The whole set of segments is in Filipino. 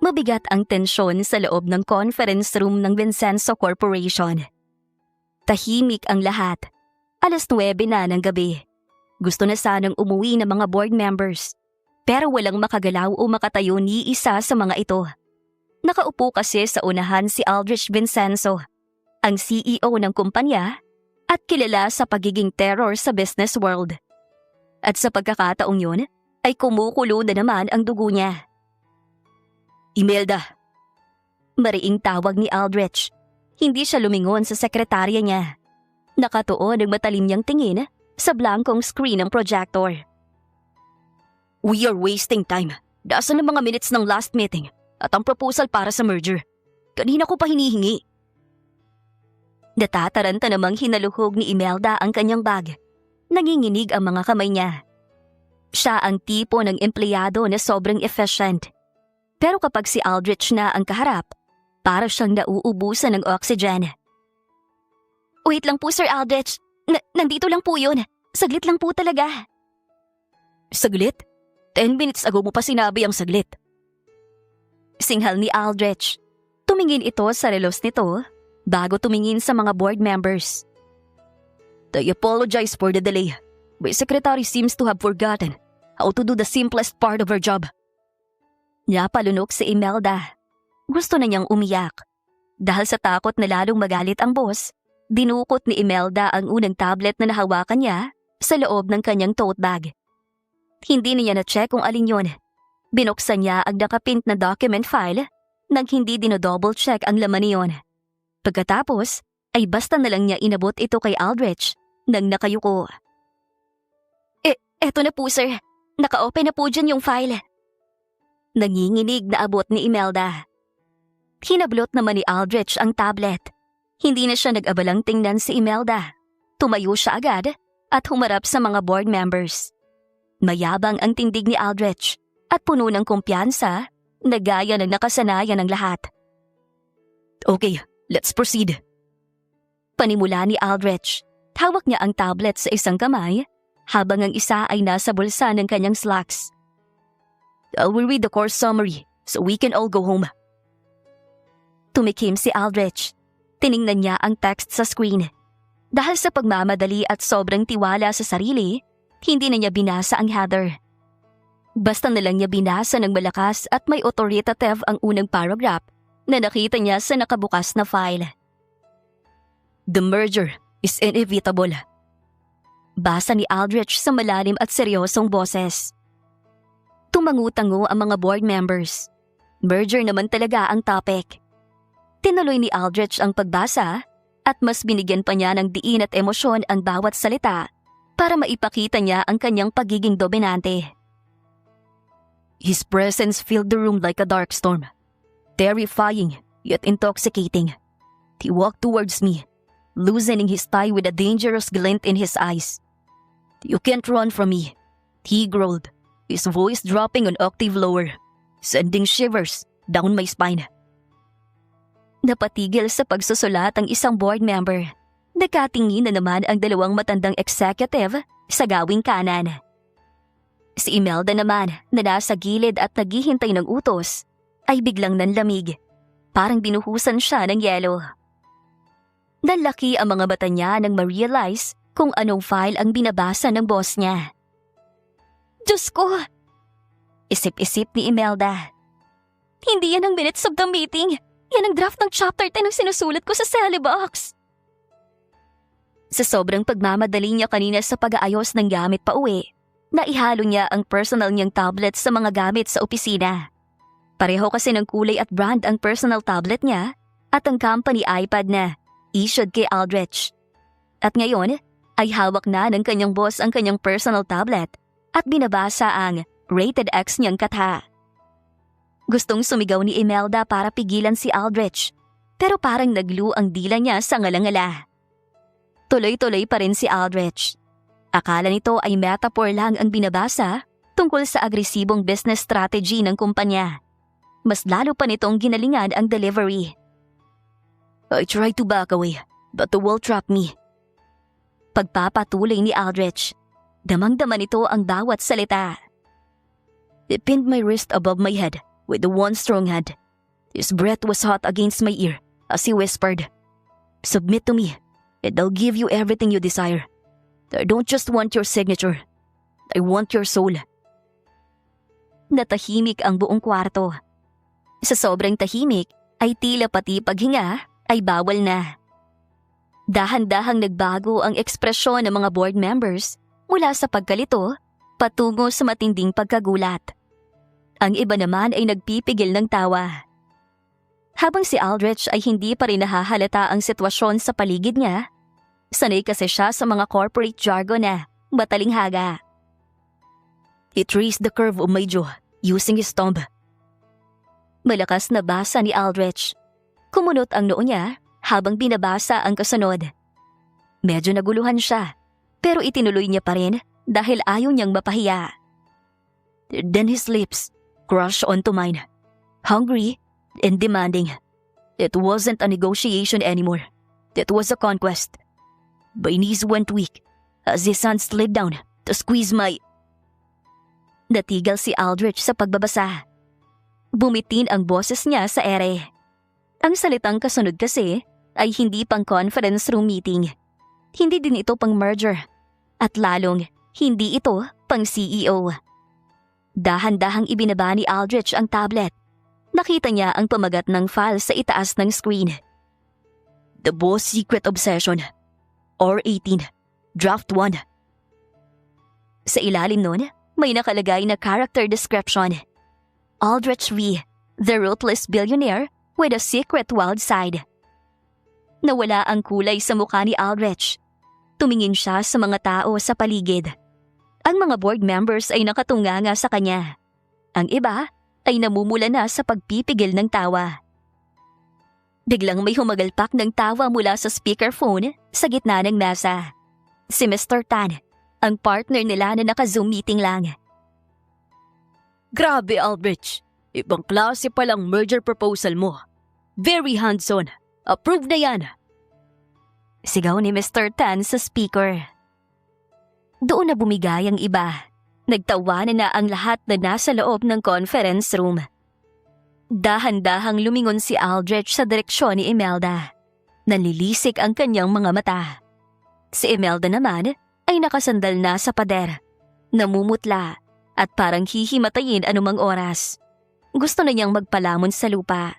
Mabigat ang tensyon sa loob ng conference room ng Vincenzo Corporation. Tahimik ang lahat. 9:00 na ng gabi. Gusto na sanang umuwi ng mga board members. Pero walang makagalaw o makatayo ni isa sa mga ito. Nakaupo kasi sa unahan si Aldrich Vincenzo, ang CEO ng kumpanya at kilala sa pagiging terror sa business world. At sa pagkakataong yun, ay kumukulo na naman ang dugo niya. Imelda. Mariing tawag ni Aldrich. Hindi siya lumingon sa sekretarya niya. Nakatuon ang matalim niyang tingin sa blankong screen ng projector. We are wasting time. Dasan ng mga minutes ng last meeting at ang proposal para sa merger. Kanina ko pa hinihingi. Natataranta namang hinaluhog ni Imelda ang kanyang bag. Nanginginig ang mga kamay niya. Siya ang tipo ng empleyado na sobrang efficient. Pero kapag si Aldrich na ang kaharap, para siyang nauubusan ng oxygen. Wait lang po Sir Aldrich. Nandito lang po yun. Saglit lang po talaga. Saglit? 10 minutes ago mo pa sinabi ang saglit. Singhal ni Aldrich. Tumingin ito sa relos nito bago tumingin sa mga board members. I apologize for the delay. My secretary seems to have forgotten how to do the simplest part of her job. Napalunok si Imelda. Gusto na niyang umiyak. Dahil sa takot na lalong magalit ang boss, dinukot ni Imelda ang unang tablet na nahawakan niya sa loob ng kanyang tote bag. Hindi niya na-check kung alin yun. Binuksan niya ang nakapint na document file nang hindi dinodouble check ang laman niyon. Pagkatapos ay basta na lang niya inabot ito kay Aldrich nang nakayuko. Eto na po sir. Naka-open na po dyan yung file. Nanginginig na abot ni Imelda. Hinablot naman ni Aldrich ang tablet. Hindi na siya nag-abalang tingnan si Imelda. Tumayo siya agad at humarap sa mga board members. Mayabang ang tindig ni Aldrich at puno ng kumpiyansa na gaya ng nakasanayan ng lahat. Okay, let's proceed. Panimula ni Aldrich. Hawak niya ang tablet sa isang kamay habang ang isa ay nasa bulsa ng kanyang slacks. I will read the course summary so we can all go home. Tumikim si Aldrich. Tiningnan niya ang text sa screen. Dahil sa pagmamadali at sobrang tiwala sa sarili, hindi na niya binasa ang header. Basta na lang niya binasa ng malakas at may authoritative ang unang paragraph na nakita niya sa nakabukas na file. The merger is inevitable. Basa ni Aldrich sa malalim at seryosong boses. Tumangu-tango ang mga board members. Merger naman talaga ang topic. Tinuloy ni Aldrich ang pagbasa at mas binigyan pa niya ng diin at emosyon ang bawat salita para maipakita niya ang kanyang pagiging dominante. His presence filled the room like a dark storm. Terrifying yet intoxicating. He walked towards me, loosening his tie with a dangerous glint in his eyes. You can't run from me, he growled, his voice dropping an octave lower, sending shivers down my spine. Napatigil sa pagsusulat ang isang board member. Nakatingin na naman ang dalawang matandang executive sa gawing kanan. Si Imelda naman na nasa gilid at naghihintay ng utos ay biglang nanlamig. Parang binuhusan siya ng yelo. Nanlaki ang mga mata niya nang ma-realize kung anong file ang binabasa ng boss niya. Diyos ko! Isip-isip ni Imelda. Hindi yan ang minutes of the meeting. Yan ang draft ng chapter 10 ang sinusulat ko sa Selly box. Sa sobrang pagmamadali niya kanina sa pag-aayos ng gamit pa uwi, naihalo niya ang personal niyang tablet sa mga gamit sa opisina. Pareho kasi ng kulay at brand ang personal tablet niya at ang company iPad na issued kay Aldrich. At ngayon ay hawak na ng kanyang boss ang kanyang personal tablet at binabasa ang rated X niyang katha. Gustong sumigaw ni Imelda para pigilan si Aldrich, pero parang naglu ang dila niya sa ngalangala. Tuloy-tuloy pa rin si Aldrich. Akala nito ay metaphor lang ang binabasa tungkol sa agresibong business strategy ng kumpanya. Mas lalo pa nitong ginalingan ang delivery. I tried to back away, but the wall trapped me. Pagpapatuloy ni Aldrich. Damang-dama nito ang bawat salita. It pinned my wrist above my head with the one strong hand. His breath was hot against my ear as he whispered, "Submit to me, and I'll give you everything you desire. I don't just want your signature. I want your soul." Natahimik ang buong kwarto. Sa sobrang tahimik, ay tila pati paghinga ay bawal na. Dahan-dahang nagbago ang ekspresyon ng mga board members mula sa pagkalito patungo sa matinding pagkagulat. Ang iba naman ay nagpipigil ng tawa. Habang si Aldrich ay hindi pa rin nahahalata ang sitwasyon sa paligid niya, sanay kasi siya sa mga corporate jargon na batalinghaga. He traced the curve of my jaw using his thumb. Malakas na basa ni Aldrich. Kumunot ang noo niya habang binabasa ang kasunod. Medyo naguluhan siya, pero itinuloy niya pa rin dahil ayaw niyang mapahiya. Then his lips crushed onto mine, hungry and demanding. It wasn't a negotiation anymore. It was a conquest. My knees went weak as his hand slid down to squeeze my... Natigal si Aldrich sa pagbabasa. Bumitin ang boses niya sa ere. Ang salitang kasunod kasi ay hindi pang conference room meeting. Hindi din ito pang merger. At lalong, hindi ito pang CEO. Dahan-dahang ibinaba ni Aldrich ang tablet. Nakita niya ang pamagat ng file sa itaas ng screen. The Boss Secret Obsession, R18, Draft 1. Sa ilalim nun, may nakalagay na character description. Aldrich V, the ruthless billionaire with a secret wild side. Nawala ang kulay sa mukha ni Aldrich. Tumingin siya sa mga tao sa paligid. Ang mga board members ay nakatunganga sa kanya. Ang iba ay namumula na sa pagpipigil ng tawa. Biglang may humagalpak ng tawa mula sa speakerphone sa gitna ng mesa. Si Mr. Tan, ang partner nila na naka-Zoom meeting lang. "Grabe, Aldrich. Ibang klase palang merger proposal mo. Very hands-on. Approved na yan." Sigaw ni Mr. Tan sa speaker. Doon na bumigay ang iba. Nagtawanan na ang lahat na nasa loob ng conference room. Dahan-dahang lumingon si Aldrich sa direksyon ni Imelda. Nalilisik ang kanyang mga mata. Si Imelda naman ay nakasandal na sa pader. Namumutla at parang hihimatayin anumang oras. Gusto na niyang magpalamon sa lupa.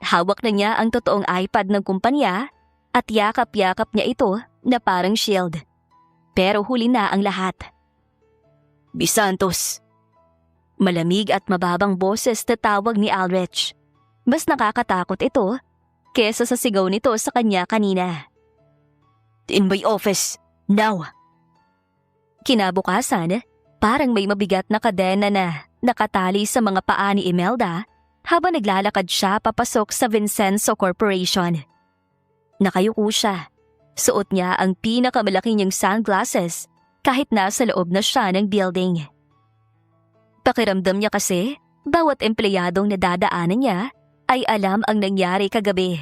Hawak na niya ang totoong iPad ng kumpanya at yakap-yakap niya ito na parang shield. Pero huli na ang lahat. "Bisantos." Malamig at mababang boses na tawag ni Aldrich. Mas nakakatakot ito kesa sa sigaw nito sa kanya kanina. "In my office, now." Kinabukasan, parang may mabigat na kadena na nakatali sa mga paa ni Imelda habang naglalakad siya papasok sa Vincenzo Corporation. Nakayuko siya. Suot niya ang pinakamalaki niyang sunglasses kahit nasa loob na siya ng building. Pakiramdam niya kasi, bawat empleyadong nadadaanan niya ay alam ang nangyari kagabi.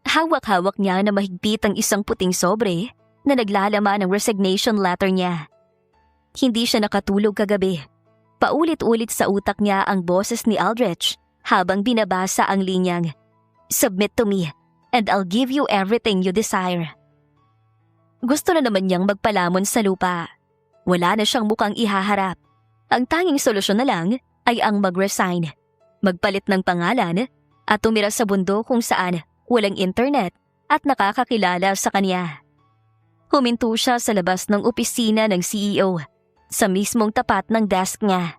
Hawak-hawak niya na mahigpit ang isang puting sobre na naglalaman ng resignation letter niya. Hindi siya nakatulog kagabi. Paulit-ulit sa utak niya ang boses ni Aldrich habang binabasa ang linyang, "Submit to me, and I'll give you everything you desire." Gusto na naman niyang magpalamon sa lupa. Wala na siyang mukhang ihaharap. Ang tanging solusyon na lang ay ang mag-resign, magpalit ng pangalan at tumira sa bundok kung saan walang internet at nakakakilala sa kanya. Huminto siya sa labas ng opisina ng CEO, sa mismong tapat ng desk niya.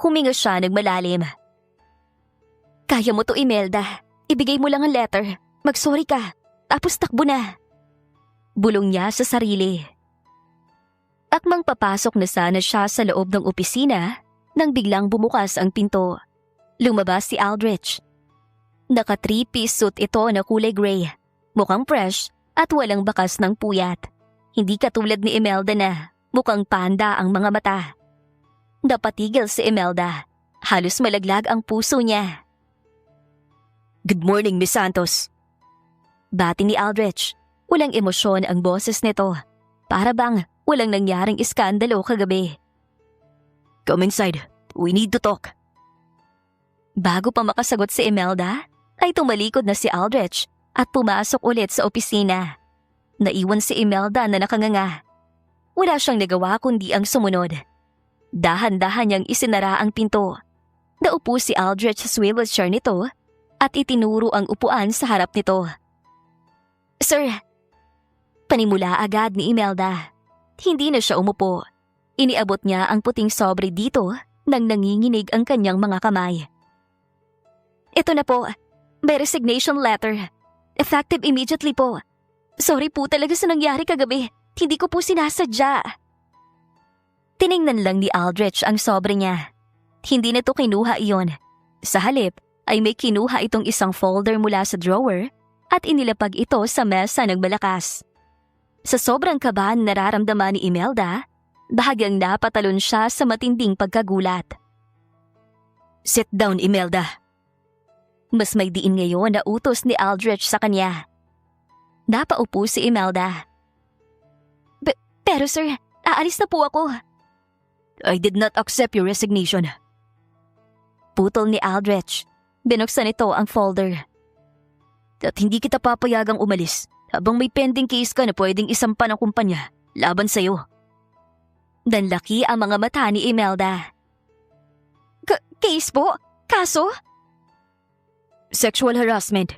Huminga siya ng malalim. "Kaya mo to, Imelda. Ibigay mo lang ang letter. Magsorry ka. Tapos takbo na." Bulong niya sa sarili. Akmang papasok na sana siya sa loob ng opisina nang biglang bumukas ang pinto. Lumabas si Aldrich. Naka 3-piece suit ito na kulay gray. Mukhang fresh at walang bakas ng puyat. Hindi katulad ni Imelda na mukhang panda ang mga mata. Napatigil si Imelda. Halos malaglag ang puso niya. "Good morning, Miss Santos." Bati ni Aldrich. Walang emosyon ang boses nito. Para bang walang nangyaring iskandalo kagabi. "Come inside. We need to talk." Bago pa makasagot si Imelda, ay tumalikod na si Aldrich at pumasok ulit sa opisina. Naiwan si Imelda na nakanganga. Wala siyang nagawa kundi ang sumunod. Dahan-dahan niyang isinara ang pinto. Naupo si Aldrich sa swivel chair nito at itinuro ang upuan sa harap nito. "Sir," panimula agad ni Imelda. Hindi na siya umupo. Iniabot niya ang puting sobre dito nang nanginginig ang kanyang mga kamay. "Ito na po, may resignation letter. Effective immediately po. Sorry po talaga sa nangyari kagabi. Hindi ko po sinasadya." Tiningnan lang ni Aldrich ang sobre niya. Hindi na to kinuha iyon. Sa halip ay may kinuha itong isang folder mula sa drawer at inilapag ito sa mesa ng malakas. Sa sobrang kabahan nararamdaman ni Imelda, bahagyang napatalon siya sa matinding pagkagulat. "Sit down, Imelda." Mas may diin ngayon na utos ni Aldrich sa kanya. Napaupo si Imelda. Pero sir, aalis na po ako." "I did not accept your resignation." Putol ni Aldrich. Binuksan ito ang folder. "At hindi kita papayagang umalis habang may pending case ka na pwedeng isampa ng kumpanya laban sa'yo." Nanlaki ang mga mata ni Imelda. Case po? Kaso?" "Sexual harassment,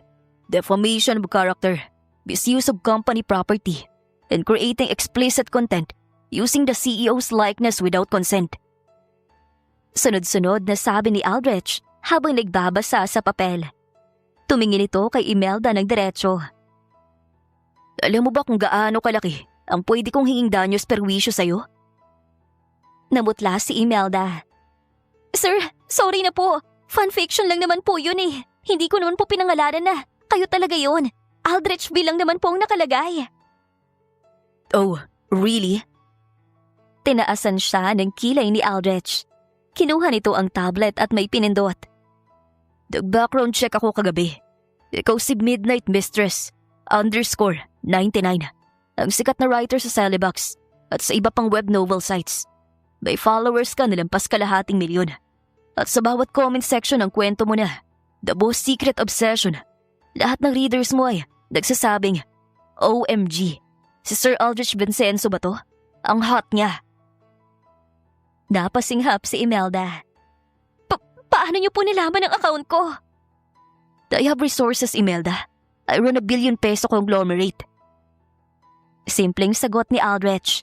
defamation of character, misuse of company property, and creating explicit content using the CEO's likeness without consent." Sunod-sunod na sabi ni Aldrich habang nagbabasa sa papel. Tumingin ito kay Imelda ng diretso. "Alam mo ba kung gaano kalaki ang pwede kong hinging danyos perwisyo sa'yo?" Namutla si Imelda. "Sir, sorry na po. Fanfiction lang naman po yun eh. Hindi ko naman po pinangalanan na kayo talaga yun. Aldrich bilang naman po ang nakalagay." "Oh, really?" Tinaasan siya ng kilay ni Aldrich. Kinuha nito ang tablet at may pinindot. "Nag-background check ako kagabi. Ikaw si Midnight Mistress _99. Ang sikat na writer sa Celebuks at sa iba pang web novel sites. May followers ka na lampas kalahating milyon. At sa bawat comment section ng kwento mo na, the most secret obsession. Lahat ng readers mo ay nagsasabing, OMG, si Sir Aldrich Vincenzo ba to? Ang hot niya." Napasinghap si Imelda. Paano niyo po nilaman ang account ko?" "I have resources, Imelda. I run a ₱1 billion conglomerate." Simpleng sagot ni Aldrich.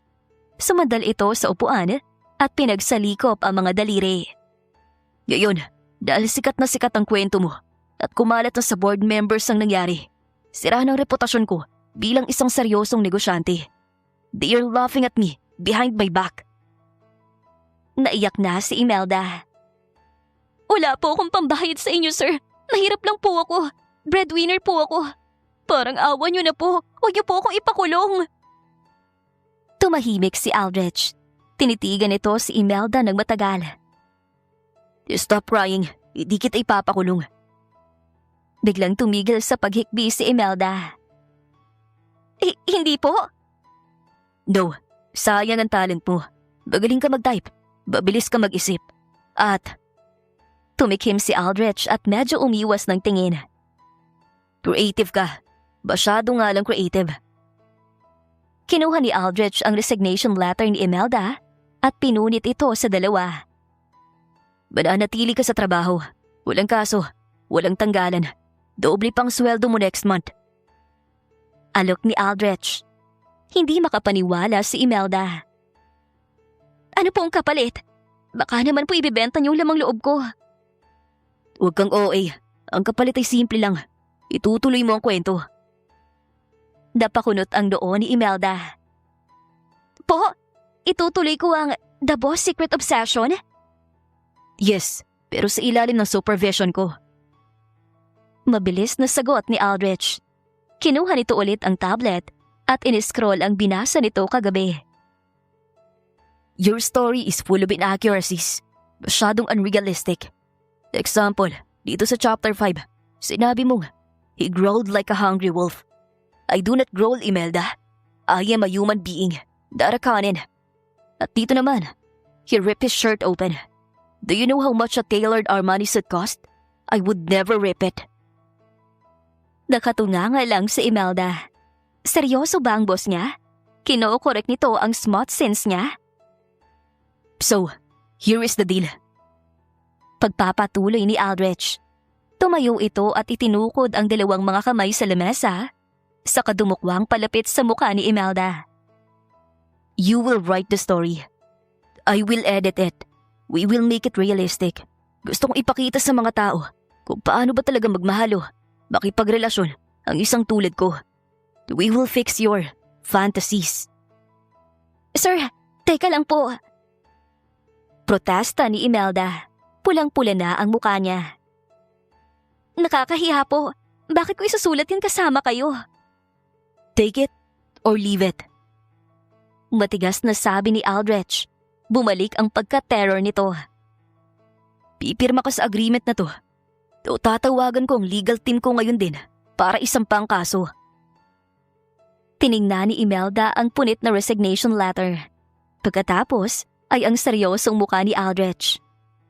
Sumandal ito sa upuan at pinagsalikop ang mga daliri. "Ngayon, dahil sikat na sikat ang kwento mo at kumalat na sa board members ang nangyari, sira ng reputasyon ko bilang isang seryosong negosyante. They are laughing at me behind my back." Naiyak na si Imelda. "Wala po akong pambayad sa inyo, sir. Mahirap lang po ako. Breadwinner po ako. Parang awa niyo na po. Huwag niyo po akong ipakulong." Tumahimik si Aldrich. Tinitigan ito si Imelda ng matagal. "Stop crying. Hindi kita ipapakulong." Biglang tumigil sa paghikbi si Imelda. Hindi po." "No, sayang ang talent mo. Magaling ka mag-type. Babilis ka mag-isip." At tumikim si Aldrich at medyo umiwas ng tingin. "Creative ka. Masyado nga lang creative." Kinuha ni Aldrich ang resignation letter ni Imelda at pinunit ito sa dalawa. "Mananatili ka sa trabaho. Walang kaso. Walang tanggalan. Doble pang sweldo mo next month." Alok ni Aldrich. Hindi makapaniwala si Imelda. "Ano pong kapalit? Baka naman po ibibenta niyo lamang loob ko." "Huwag kang OA. Ang kapalit ay simple lang. Itutuloy mo ang kwento." Napakunot ang noo ni Imelda. "Po? Itutuloy ko ang The Boss Secret Obsession?" "Yes, pero sa ilalim ng supervision ko." Mabilis na sagot ni Aldrich. Kinuha nito ulit ang tablet at in-scroll ang binasa nito kagabi. "Your story is full of inaccuracies. Masyadong unrealistic. Example, dito sa chapter 5, sinabi mong, he growled like a hungry wolf. I do not growl, Imelda. I am a human being, not a cannon." At dito naman, he ripped his shirt open. "Do you know how much a tailored Armani suit cost? I would never rip it. Nakatunganga lang si Imelda. Seryoso ba ang boss niya? Kino-correct nito ang smart sense niya? So, here is the deal. Pagpapatuloy ni Aldrich. Tumayo ito at itinukod ang dalawang mga kamay sa lamesa, saka dumukwang palapit sa mukha ni Imelda. You will write the story. I will edit it. We will make it realistic. Gusto kong ipakita sa mga tao kung paano ba talaga magmahalo, makipagrelasyon ang isang tulad ko. We will fix your fantasies. Sir, teka lang po. Protesta ni Imelda. Pulang-pula na ang mukha niya. Nakakahiya po. Bakit ko isusulat yan kasama kayo? Take it or leave it. Matigas na sabi ni Aldrich. Bumalik ang pagka-terror nito. Pipirma ka sa agreement na to. O tatawagan ko ang legal team ko ngayon din para isampang kaso. Tiningnan ni Imelda ang punit na resignation letter. Pagkatapos ay ang seryosong mukha ni Aldrich.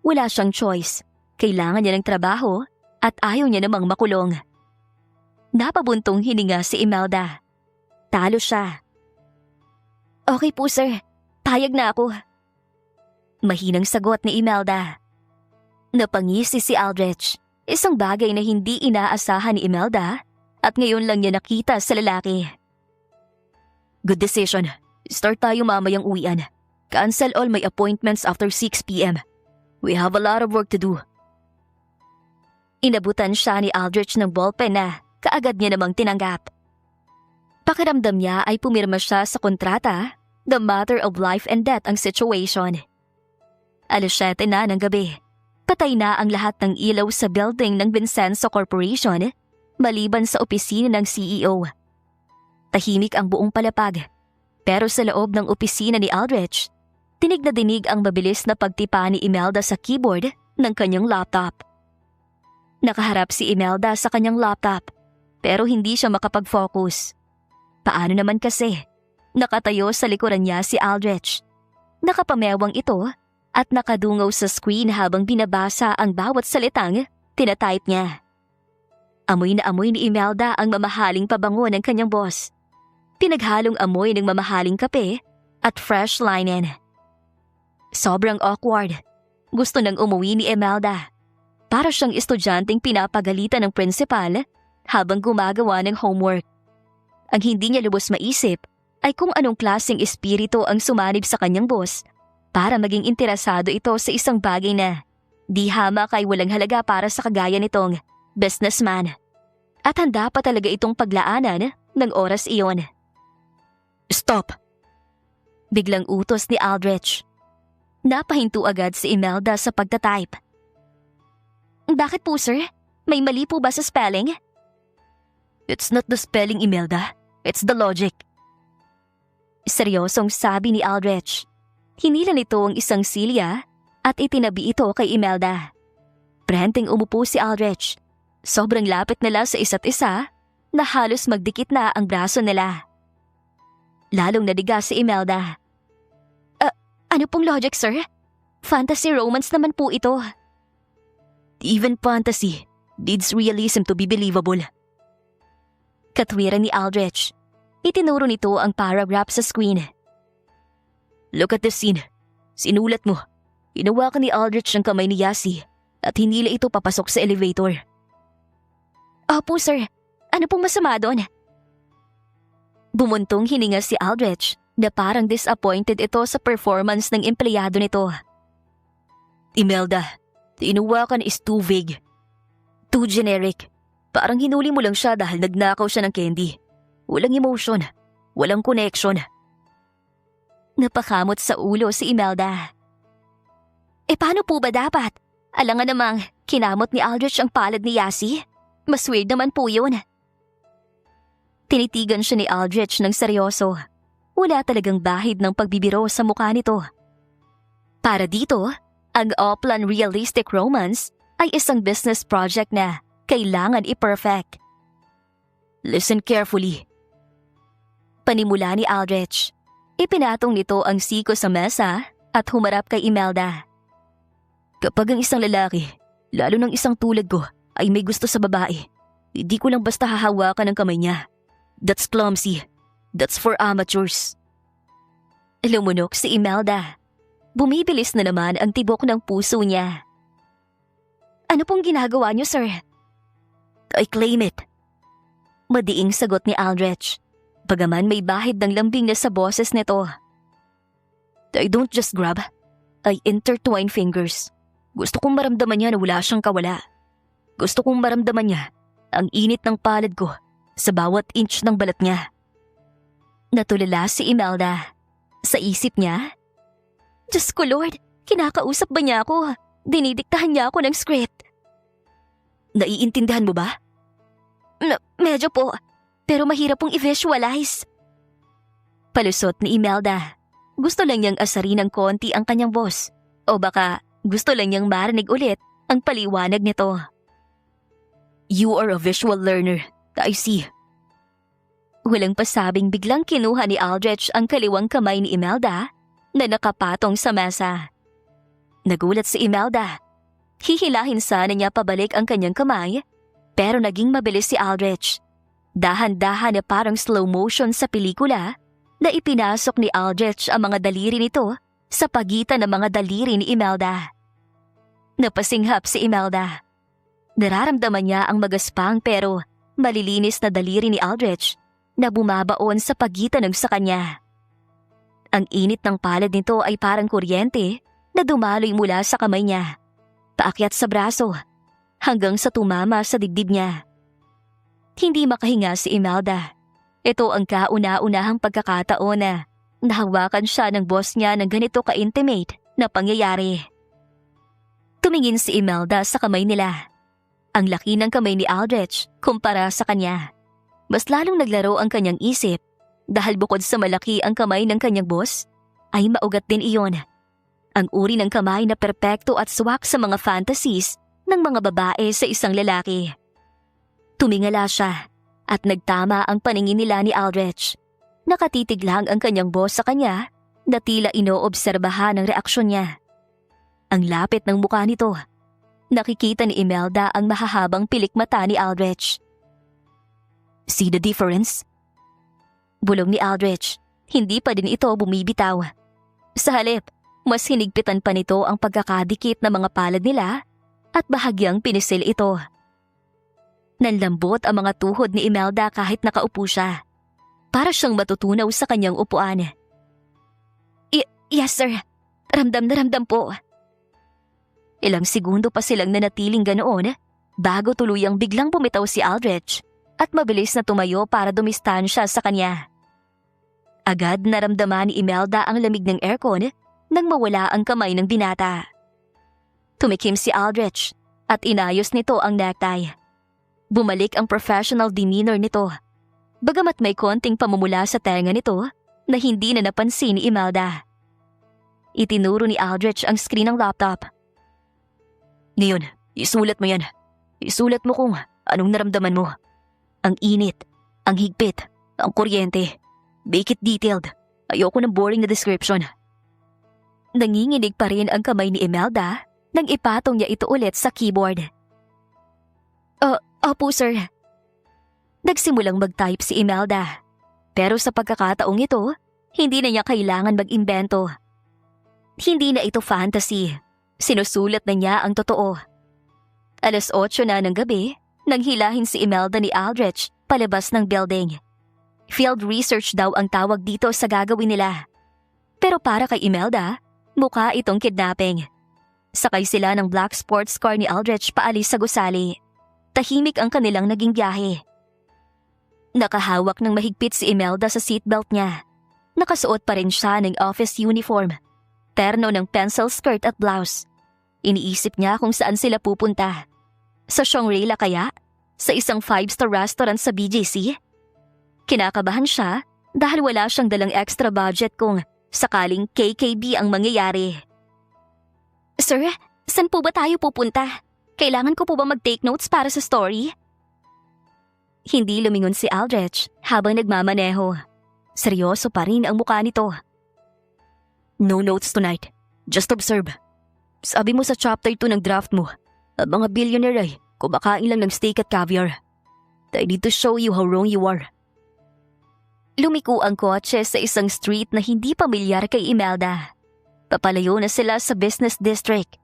Wala siyang choice. Kailangan niya ng trabaho at ayaw niya namang makulong. Napabuntong hininga si Imelda. Talo siya. Okay po sir, payag na ako. Mahinang sagot ni Imelda. Napangisi si Aldrich. Isang bagay na hindi inaasahan ni Imelda at ngayon lang niya nakita sa lalaki. Good decision. Start tayo mamayang uwian. Cancel all my appointments after 6 p.m. We have a lot of work to do. Inabutan siya ni Aldrich ng ballpen na kaagad niya namang tinanggap. Pakiramdam niya ay pumirma siya sa kontrata, the matter of life and death ang situation. 7:00 na ng gabi. Patay na ang lahat ng ilaw sa building ng Vincenzo Corporation, maliban sa opisina ng CEO. Tahimik ang buong palapag, pero sa loob ng opisina ni Aldrich, dinig na dinig ang mabilis na pagtipa ni Imelda sa keyboard ng kanyang laptop. Nakaharap si Imelda sa kanyang laptop, pero hindi siya makapag-focus. Paano naman kasi? Nakatayo sa likuran niya si Aldrich. Nakapamewang ito at nakadungaw sa screen habang binabasa ang bawat salitang tinatype niya. Amoy na amoy ni Imelda ang mamahaling pabango ng kanyang boss. Pinaghalong amoy ng mamahaling kape at fresh linen. Sobrang awkward. Gusto nang umuwi ni Imelda. Para siyang estudyanteng pinapagalitan ng principal habang gumagawa ng homework. Ang hindi niya lubos maisip ay kung anong klaseng espiritu ang sumanib sa kanyang boss para maging interesado ito sa isang bagay na di hamak ay walang halaga para sa kagaya nitong businessman. At handa pa talaga itong paglaanan ng oras iyon. Stop! Biglang utos ni Aldrich. Napahinto agad si Imelda sa pagtatype. Bakit po sir? May mali po ba sa spelling? It's not the spelling, Imelda. It's the logic. Seryosong sabi ni Aldrich. Hinila nito ang isang silya at itinabi ito kay Imelda. Prenteng umupo si Aldrich. Sobrang lapit nila sa isa't isa na halos magdikit na ang braso nila. Lalong nadiga si Imelda. Ano pong logic, sir? Fantasy romance naman po ito. Even fantasy needs realism to be believable. Katwiran ni Aldrich. Itinuro nito ang paragraph sa screen. Look at the scene. Sinulat mo. Hinawakan ni Aldrich ang kamay ni Yasi at hinila ito papasok sa elevator. Opo, sir. Ano pong masama doon? Bumuntong hininga si Aldrich na parang disappointed ito sa performance ng empleyado nito. Imelda, hinawakan is too vague. Too generic. Parang hinuli mo lang siya dahil nagnakaw siya ng candy. Walang emotion. Walang connection. Napakamot sa ulo si Imelda. Paano po ba dapat? Alangan namang kinamot ni Aldrich ang palad ni Yasi. Mas weird naman po yun. Tinitigan siya ni Aldrich ng seryoso. Wala talagang bahid ng pagbibiro sa mukha nito. Para dito, ang Oplan realistic romance ay isang business project na kailangan i-perfect. Listen carefully. Panimula ni Aldrich. Ipinatong nito ang siko sa mesa at humarap kay Imelda. Kapag ang isang lalaki Lalo ng isang tulad ko ay may gusto sa babae. Hindi ko lang basta hahawakan ng kamay niya. That's clumsy. That's for amateurs. Lumunok si Imelda. Bumibilis na naman ang tibok ng puso niya. Ano pong ginagawa niyo, sir? I claim it. Madiing sagot ni Aldrich. Bagaman may bahid ng lambing na sa boses nito. I don't just grab. I intertwine fingers. Gusto kong maramdaman niya na wala siyang kawala. Gusto kong maramdaman niya ang init ng palad ko sa bawat inch ng balat niya. Natulala si Imelda. Sa isip niya, Diyos ko Lord, kinakausap ba niya ako? Dinidiktahan niya ako ng script. Naiintindihan mo ba? Medyo po, pero mahirap pong i-visualize. Palusot ni Imelda. Gusto lang niyang asarin ng konti ang kanyang boss. O baka gusto lang niyang marinig ulit ang paliwanag nito. You are a visual learner. I see. Walang pasabing biglang kinuha ni Aldrich ang kaliwang kamay ni Imelda na nakapatong sa mesa. Nagulat si Imelda. Hihilahin sana niya pabalik ang kanyang kamay, pero naging mabilis si Aldrich. Dahan-dahan na parang slow motion sa pelikula na ipinasok ni Aldrich ang mga daliri nito sa pagitan ng mga daliri ni Imelda. Napasinghap si Imelda. Nararamdaman niya ang magaspang pero malilinis na daliri ni Aldrich na bumabaon sa pagitan ng sa kanya. Ang init ng palad nito ay parang kuryente na dumaloy mula sa kamay niya, paakyat sa braso, hanggang sa tumama sa dibdib niya. Hindi makahinga si Imelda. Ito ang kauna-unahang pagkakataon na nahawakan siya ng boss niya ng ganito ka-intimate na pangyayari. Tumingin si Imelda sa kamay nila. Ang laki ng kamay ni Aldrich kumpara sa kanya. Mas lalong naglaro ang kanyang isip dahil bukod sa malaki ang kamay ng kanyang boss, ay maugat din iyon. Ang uri ng kamay na perpekto at swak sa mga fantasies ng mga babae sa isang lalaki. Tumingala siya at nagtama ang paningin nila ni Aldrich. Nakatitig lang ang kanyang boss sa kanya na tila inoobserbahan ang reaksyon niya. Ang lapit ng mukha nito. Nakikita ni Imelda ang mahahabang pilik mata ni Aldrich. See the difference? Bulong ni Aldrich. Hindi pa din ito bumibitaw. Sa halip, mas hinigpitan pa nito ang pagkakadikit ng mga palad nila at bahagyang pinisil ito. Nanlambot ang mga tuhod ni Imelda kahit nakaupo siya. Para siyang matutunaw sa kanyang upuan. Yes sir, ramdam na ramdam po. Ilang segundo pa silang nanatiling ganoon bago tuluyang biglang bumitaw si Aldrich at mabilis na tumayo para dumistansya sa kanya. Agad naramdaman ni Imelda ang lamig ng aircon nang mawala ang kamay ng binata. Tumikim si Aldrich at inayos nito ang necktie. Bumalik ang professional demeanor nito. Bagamat may konting pamumula sa tenga nito na hindi na napansin ni Imelda. Itinuro ni Aldrich ang screen ng laptop. Ngayon, isulat mo yan. Isulat mo kung anong naramdaman mo. Ang init, ang higpit, ang kuryente. Make it detailed. Ayoko ng boring na description. Nanginginig pa rin ang kamay ni Imelda nang ipatong niya ito ulit sa keyboard. Opo sir. Nagsimulang mag-type si Imelda. Pero sa pagkakataong ito, hindi na niya kailangan mag-imbento. Hindi na ito fantasy. Sinusulat na niya ang totoo. 8:00 na ng gabi nang hilahin si Imelda ni Aldrich palabas ng building. Field research daw ang tawag dito sa gagawin nila. Pero para kay Imelda, mukha itong kidnapping. Sakay sila ng black sports car ni Aldrich paalis sa gusali. Tahimik ang kanilang naging biyahe. Nakahawak ng mahigpit si Imelda sa seatbelt niya. Nakasuot pa rin siya ng office uniform. Terno ng pencil skirt at blouse. Iniisip niya kung saan sila pupunta. Sa Shangri-La kaya? Sa isang 5-star restaurant sa BGC? Kinakabahan siya dahil wala siyang dalang extra budget kung sakaling KKB ang mangyayari. Sir, saan po ba tayo pupunta? Kailangan ko po ba mag-take notes para sa story? Hindi lumingon si Aldrich habang nagmamaneho. Seryoso pa rin ang mukha nito. No notes tonight. Just observe. Sabi mo sa chapter 2 ng draft mo, Ang mga billionaire ay kumakain lang ng steak at caviar. I need to show you how wrong you are. Lumiko ang kotse sa isang street na hindi pamilyar kay Imelda. Papalayo na sila sa business district.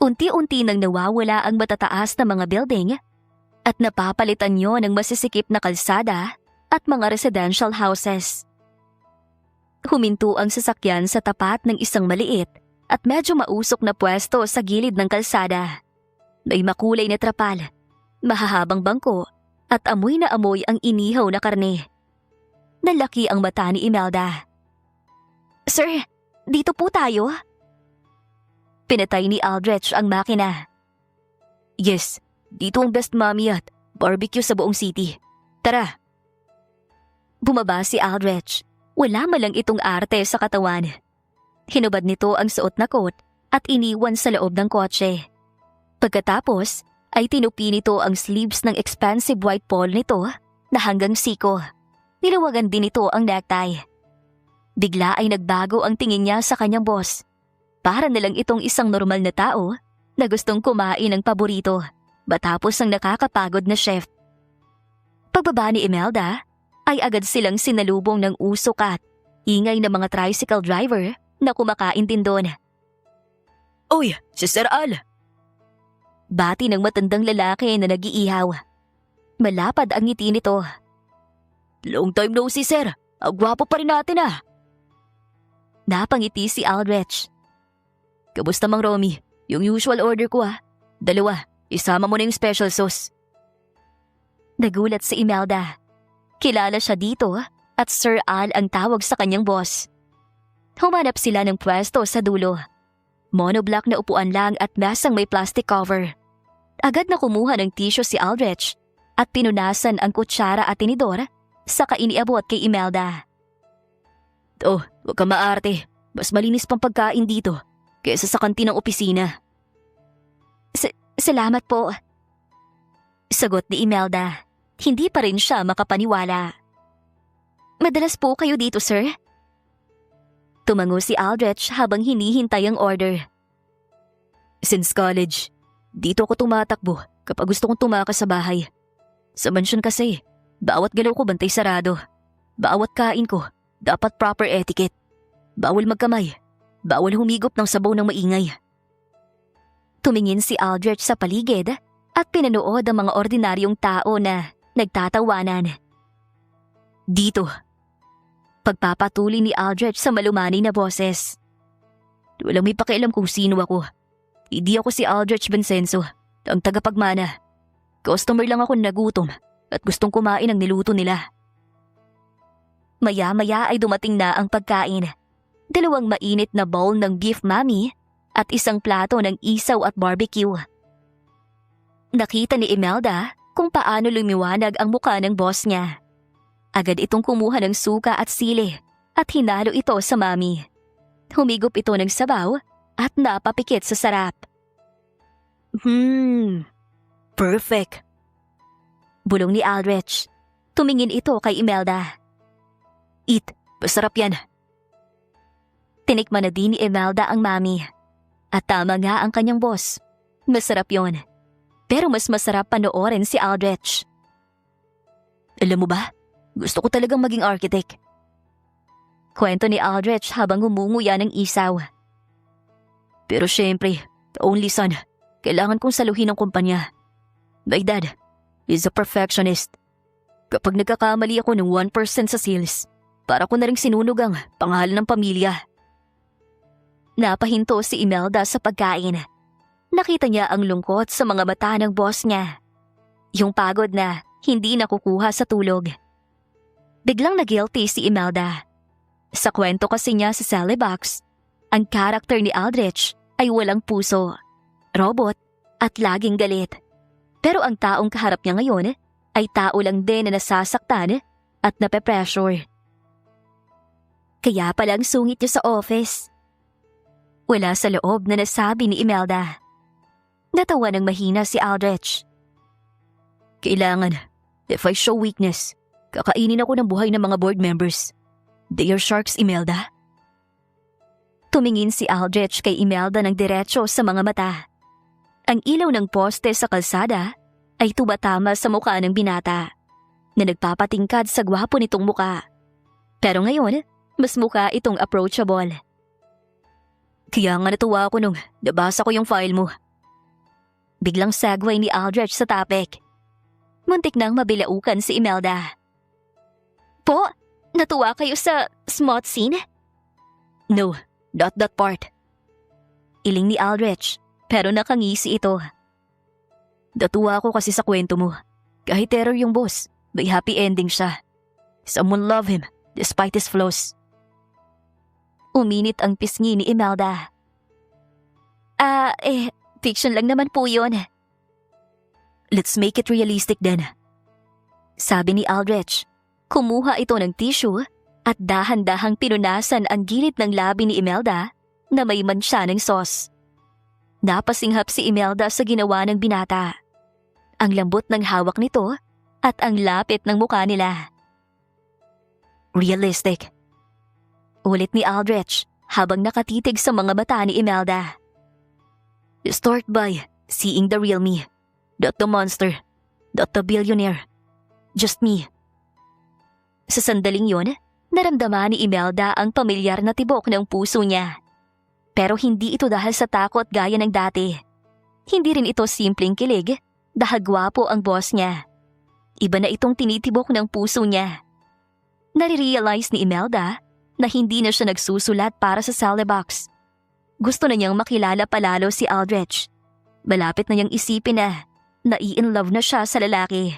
Unti-unti nang nawawala ang matataas na mga building at napapalitan nyo ng masisikip na kalsada at mga residential houses. Huminto ang sasakyan sa tapat ng isang maliit at medyo mausok na pwesto sa gilid ng kalsada. May makulay na trapal, mahahabang bangko at amoy na amoy ang inihaw na karne. Nalaki ang mata ni Imelda. "Sir, dito po tayo?" Pinatay ni Aldrich ang makina. "Yes, dito ang best mommy at barbecue sa buong city. Tara." Bumaba si Aldrich. Wala malang itong arte sa katawan. Hinubad nito ang suot na coat at iniwan sa loob ng kotse. Pagkatapos ay tinupi nito ang sleeves ng expensive white polo nito na hanggang siko. Nilawagan din ito ang necktie. Bigla ay nagbago ang tingin niya sa kanyang boss. Para na lang itong isang normal na tao na gustong kumain ng paborito matapos ang nakakapagod na shift. Pagbaba ni Imelda, ay agad silang sinalubong ng usok at ingay ng mga tricycle driver na kumakain din doon. "Uy, si Sir Al!" Bati ng matandang lalaki na nag-iihaw. Malapad ang ngiti nito. "Long time no see, sir. Ang gwapo pa rin natin ah." Napangiti si Aldrich. "Kamusta Mang Romy? Yung usual order ko ah. 2, isama mo na yung special sauce." Nagulat si Imelda. Kilala siya dito at Sir Al ang tawag sa kanyang boss. Humanap sila ng pwesto sa dulo. Monoblock na upuan lang at mesang may plastic cover. Agad na kumuha ng tissue si Aldrich at pinunasan ang kutsara at tinidor saka iniabot kay Imelda. "Oh, huwag ka maarte. Mas malinis pang pagkain dito kaysa sa kantin ng opisina." Salamat po." Sagot ni Imelda. Hindi pa rin siya makapaniwala. "Madalas po kayo dito, sir?" Tumango si Aldrich habang hinihintay ang order. "Since college, dito ako tumatakbo kapag gusto kong tumakas sa bahay. Sa mansyon kasi, bawat galaw ko bantay sarado. Bawat kain ko, dapat proper etiquette. Bawal magkamay, bawal humigop ng sabaw ng maingay." Tumingin si Aldrich sa paligid at pinanood ang mga ordinaryong tao na nagtatawanan. "Dito." Pagpapatuloy ni Aldrich sa malumani na boses. "Walang may pakialam kung sino ako. Hindi ako si Aldrich Vincenzo, ang tagapagmana. Customer lang ako na nagutom at gustong kumain ng niluto nila." Maya-maya ay dumating na ang pagkain. 2 mainit na bowl ng beef mami at isang plato ng isaw at barbecue. Nakita ni Imelda kung paano lumiwanag ang mukha ng boss niya. Agad itong kumuha ng suka at sili at hinalo ito sa mami. Humigop ito ng sabaw at napapikit sa sarap. Perfect." Bulong ni Aldrich. Tumingin ito kay Imelda. "Eat, masarap yan." Tinikman na din ni Imelda ang mami. At tama nga ang kanyang boss. Masarap yon. Pero mas masarap panoorin si Aldrich. "Alam mo ba, gusto ko talagang maging architect." Kwento ni Aldrich habang humunguya ng isaw. "Pero syempre, the only son, kailangan kong saluhin ang kumpanya. My dad is a perfectionist. Kapag nagkakamali ako ng 1% sa sales, para ko na rin sinunog ang pangalan ng pamilya." Napahinto si Imelda sa pagkain. Nakita niya ang lungkot sa mga mata ng boss niya. Yung pagod na hindi nakukuha sa tulog. Biglang na-guilty si Imelda. Sa kwento kasi niya sa Sally Box, ang karakter ni Aldrich ay walang puso, robot at laging galit. Pero ang taong kaharap niya ngayon ay tao lang din na nasasaktan at nape-pressure. Kaya palang sungit niya sa office. Wala sa loob na nasabi ni Imelda. Natawa ng mahina si Aldrich. "Kailangan, if I show weakness, kakainin ako ng buhay ng mga board members. They are sharks, Imelda." Tumingin si Aldrich kay Imelda ng diretso sa mga mata. Ang ilaw ng poste sa kalsada ay tumatama sa mukha ng binata na nagpapatingkad sa gwapo nitong muka. Pero ngayon, mas mukha itong approachable. Kaya nga natuwa ako nung nabasa ko yung file mo. Biglang segue ni Aldrich sa topic. Muntik nang mabilaukan si Imelda. Po, natuwa kayo sa smut scene? No, not that part. Iling ni Aldrich, pero nakangisi ito. Natuwa ako kasi sa kwento mo. Kahit terror yung boss, may happy ending siya. Someone love him, despite his flaws. Uminit ang pisngi ni Imelda. Fiction lang naman po yun. Let's make it realistic then. Sabi ni Aldrich. Kumuha ito ng tissue at dahan-dahang pinunasan ang gilid ng labi ni Imelda na may mansya ng sauce. Napasinghap si Imelda sa ginawa ng binata. Ang lambot ng hawak nito at ang lapit ng mukha nila. Realistic. Ulit ni Aldrich habang nakatitig sa mga mata ni Imelda. Start by seeing the real me. Not the monster. Not the billionaire. Just me. Sa sandaling yon, naramdaman ni Imelda ang pamilyar na tibok ng puso niya. Pero hindi ito dahil sa takot gaya ng dati. Hindi rin ito simpleng kilig dahil gwapo ang boss niya. Iba na itong tinitibok ng puso niya. Nare-realize ni Imelda na hindi na siya nagsusulat para sa salary box. Gusto na niyang makilala palalo si Aldrich. Malapit na niyang isipin na nai-in-love na siya sa lalaki.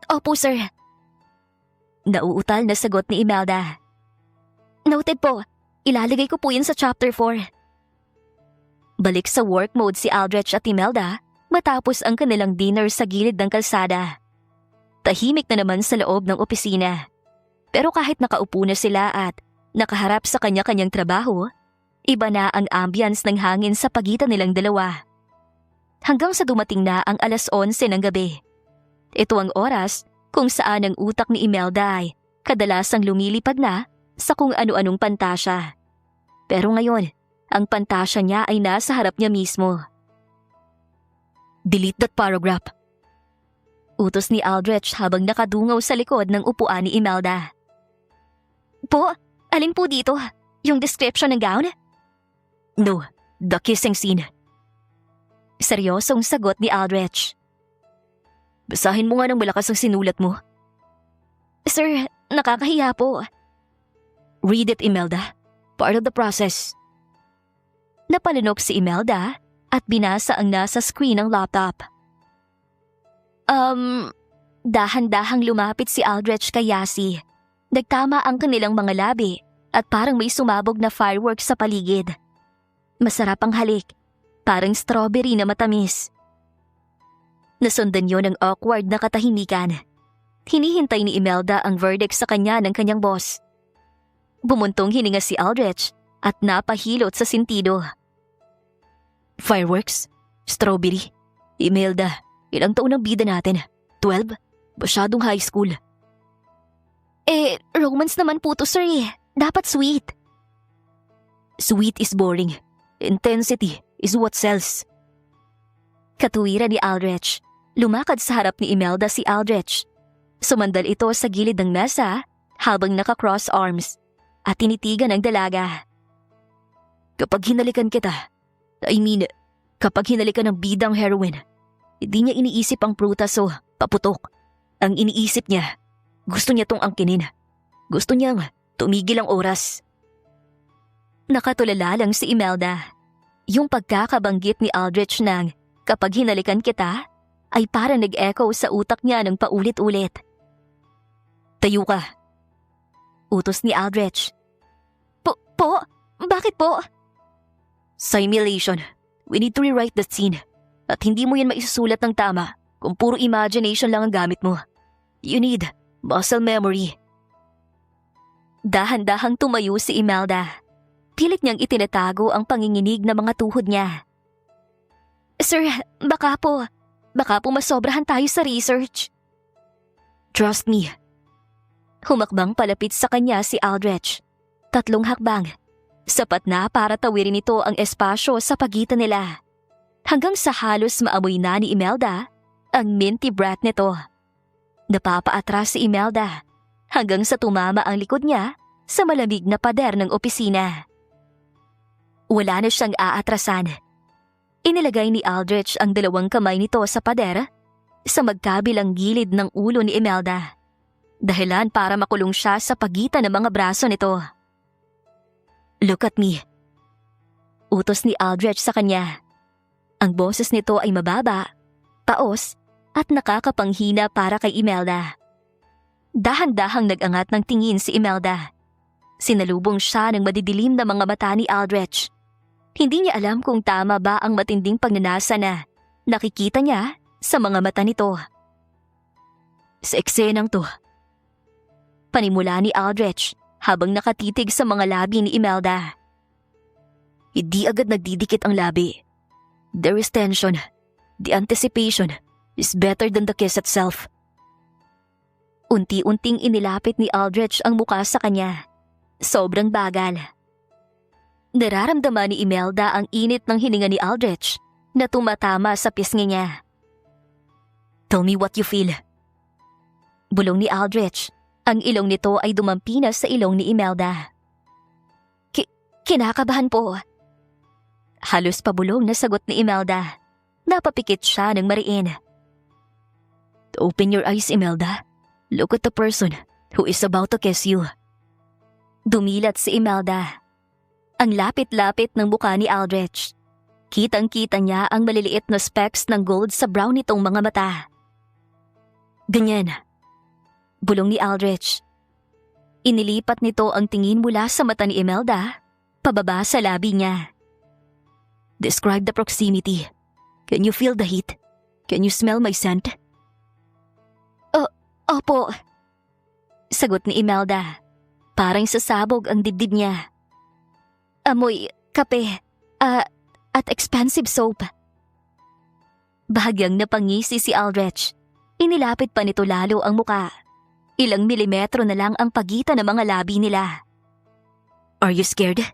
Opo sir. Nauutal na sagot ni Imelda. Noted po. Ilalagay ko po yun sa chapter 4. Balik sa work mode si Aldrich at Imelda matapos ang kanilang dinner sa gilid ng kalsada. Tahimik na naman sa loob ng opisina. Pero kahit nakaupo na sila at nakaharap sa kanya-kanyang trabaho, iba na ang ambience ng hangin sa pagitan nilang dalawa. Hanggang sa dumating na ang 11:00 ng gabi. Ito ang oras kung saan ang utak ni Imelda ay kadalasang lumilipad na sa kung ano-anong pantasya. Pero ngayon, ang pantasya niya ay nasa harap niya mismo. Delete that paragraph. Utos ni Aldrich habang nakadungaw sa likod ng upuan ni Imelda. Po, alin po dito? Yung description ng gown? No, the kissing scene. Seryosong sagot ni Aldrich. Basahin mo nga ng malakas ang sinulat mo. Sir, nakakahiya po. Read it, Imelda. Part of the process. Napalunok si Imelda at binasa ang nasa screen ng laptop. Dahan-dahang lumapit si Aldrich kay Yasi. Nagtama ang kanilang mga labi at parang may sumabog na fireworks sa paligid. Masarap ang halik, parang strawberry na matamis. Nasundan yon ng awkward na katahimikan. Hinihintay ni Imelda ang verdict sa kanya ng kanyang boss. Bumuntong hininga si Aldrich at napahilot sa sentido. Fireworks? Strawberry? Imelda, ilang taon ang bida natin? 12? Masyadong high school. Romance naman po to sir eh. Dapat sweet. Sweet is boring. Intensity is what sells. Katuwiran ni Aldrich. Lumakad sa harap ni Imelda si Aldrich. Sumandal ito sa gilid ng mesa habang naka-cross arms at tinitigan ang dalaga. Kapag hinalikan kita, kapag hinalikan ng bidang heroin, hindi niya iniisip ang prutas o paputok. Ang iniisip niya, gusto niya tong angkinin. Gusto niyang tumigil ang oras. Nakatulala lang si Imelda. Yung pagkakabanggit ni Aldrich ng kapag hinalikan kita ay parang nag-echo sa utak niya ng paulit-ulit. Tayo ka. Utos ni Aldrich. Po? Bakit po? Simulation. We need to rewrite the scene. At hindi mo yan maisusulat ng tama kung puro imagination lang ang gamit mo. You need muscle memory. Dahan-dahang tumayo si Imelda. Pilit niyang itinatago ang panginginig na mga tuhod niya. Sir, baka po masobrahan tayo sa research. Trust me. Humakbang palapit sa kanya si Aldrich. 3 hakbang. Sapat na para tawirin ito ang espasyo sa pagitan nila. hanggang sa halos maamoy na ni Imelda ang minty breath nito. Napapaatras si Imelda hanggang sa tumama ang likod niya sa malamig na pader ng opisina. Wala na siyang aatrasan. Inilagay ni Aldrich ang dalawang kamay nito sa pader sa magkabilang gilid ng ulo ni Imelda, dahilan para makulong siya sa pagitan ng mga braso nito. "Look at me," utos ni Aldrich sa kanya. Ang boses nito ay mababa, paos at nakakapanghina para kay Imelda. Dahan-dahang nag-angat ng tingin si Imelda. Sinalubong siya ng madidilim na mga mata ni Aldrich. Hindi niya alam kung tama ba ang matinding pagnanasa na nakikita niya sa mga mata nito. "Sa eksenang to," panimula ni Aldrich habang nakatitig sa mga labi ni Imelda. Hindi agad nagdidikit ang labi. There is tension. The anticipation is better than the kiss itself. Unti-unting inilapit ni Aldrich ang muka sa kanya. Sobrang bagal. Nararamdaman ni Imelda ang init ng hininga ni Aldrich na tumatama sa pisngi niya. "Tell me what you feel." Bulong ni Aldrich. Ang ilong nito ay dumampi na sa ilong ni Imelda. Kinakabahan po." Halos pabulong na sagot ni Imelda. Napapikit siya ng mariin. "Open your eyes, Imelda. Look at the person who is about to kiss you." Dumilat si Imelda. Ang lapit-lapit ng mukha ni Aldrich. Kitang-kita niya ang maliliit na specks ng gold sa brown nitong mga mata. "Ganyan," bulong ni Aldrich. Inilipat nito ang tingin mula sa mata ni Imelda, pababa sa labi niya. "Describe the proximity. Can you feel the heat? Can you smell my scent?" Opo," sagot ni Imelda. Parang sasabog ang dibdib niya. "Amoy kape at expensive soap." Bahagyang napangisi si Aldrich. Inilapit pa nito lalo ang muka. Ilang milimetro na lang ang pagitan ng mga labi nila. "Are you scared?"